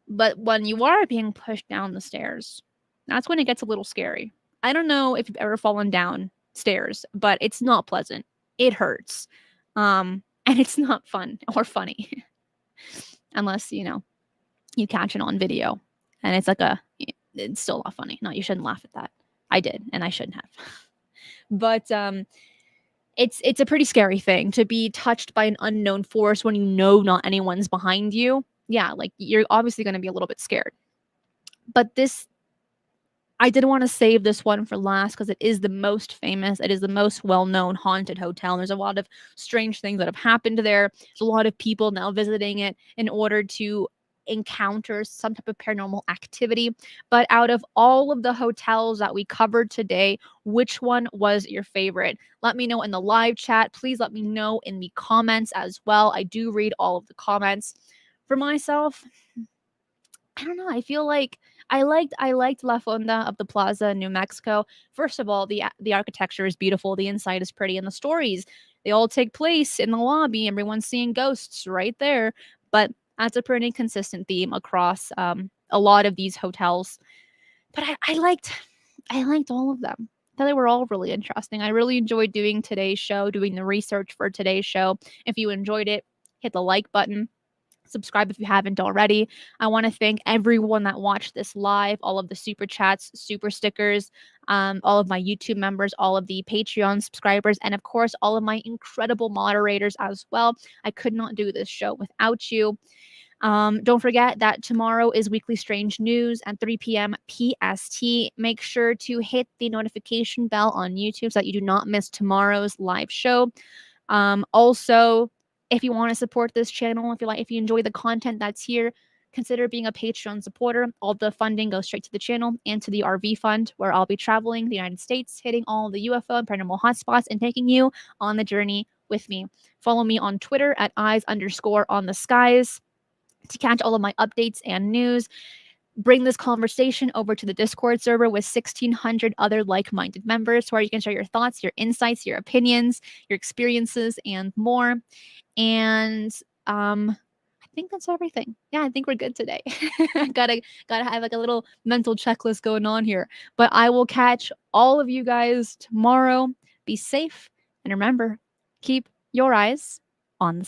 But when you are being pushed down the stairs, that's when it gets a little scary. I don't know if you've ever fallen down stairs, but it's not pleasant. It hurts. And it's not fun or funny. Unless, you catch it on video. And it's it's still not funny. No, you shouldn't laugh at that. I did, and I shouldn't have. But it's a pretty scary thing to be touched by an unknown force when you know not anyone's behind you. Yeah, like you're obviously going to be a little bit scared. But I did want to save this one for last because it is the most famous. It is the most well-known haunted hotel. There's a lot of strange things that have happened there. There's a lot of people now visiting it in order to encounter some type of paranormal activity. But out of all of the hotels that we covered today, which one was your favorite? Let me know in the live chat. Please let me know in the comments as well. I do read all of the comments. For myself, I don't know. I feel like I liked La Fonda of the Plaza in New Mexico. First of all, the architecture is beautiful, the inside is pretty, and the stories, they all take place in the lobby. Everyone's seeing ghosts right there. But that's a pretty consistent theme across a lot of these hotels. But I liked all of them. I thought they were all really interesting. I really enjoyed doing today's show, doing the research for today's show. If you enjoyed it, hit the like button. Subscribe if you haven't already. I want to thank everyone that watched this live, all of the super chats, super stickers, all of my YouTube members, all of the Patreon subscribers, and of course, all of my incredible moderators as well. I could not do this show without you. Don't forget that tomorrow is Weekly Strange News at 3 p.m. PST. Make sure to hit the notification bell on YouTube so that you do not miss tomorrow's live show. Also, if you want to support this channel, if you enjoy the content that's here, consider being a Patreon supporter. All the funding goes straight to the channel and to the RV fund, where I'll be traveling the United States, hitting all the UFO and paranormal hotspots, and taking you on the journey with me. Follow me on Twitter at eyes_on the skies to catch all of my updates and news. Bring this conversation over to the Discord server with 1,600 other like-minded members, where you can share your thoughts, your insights, your opinions, your experiences, and more. And I think that's everything. Yeah, I think we're good today. gotta have like a little mental checklist going on here. But I will catch all of you guys tomorrow. Be safe, and remember, keep your eyes on the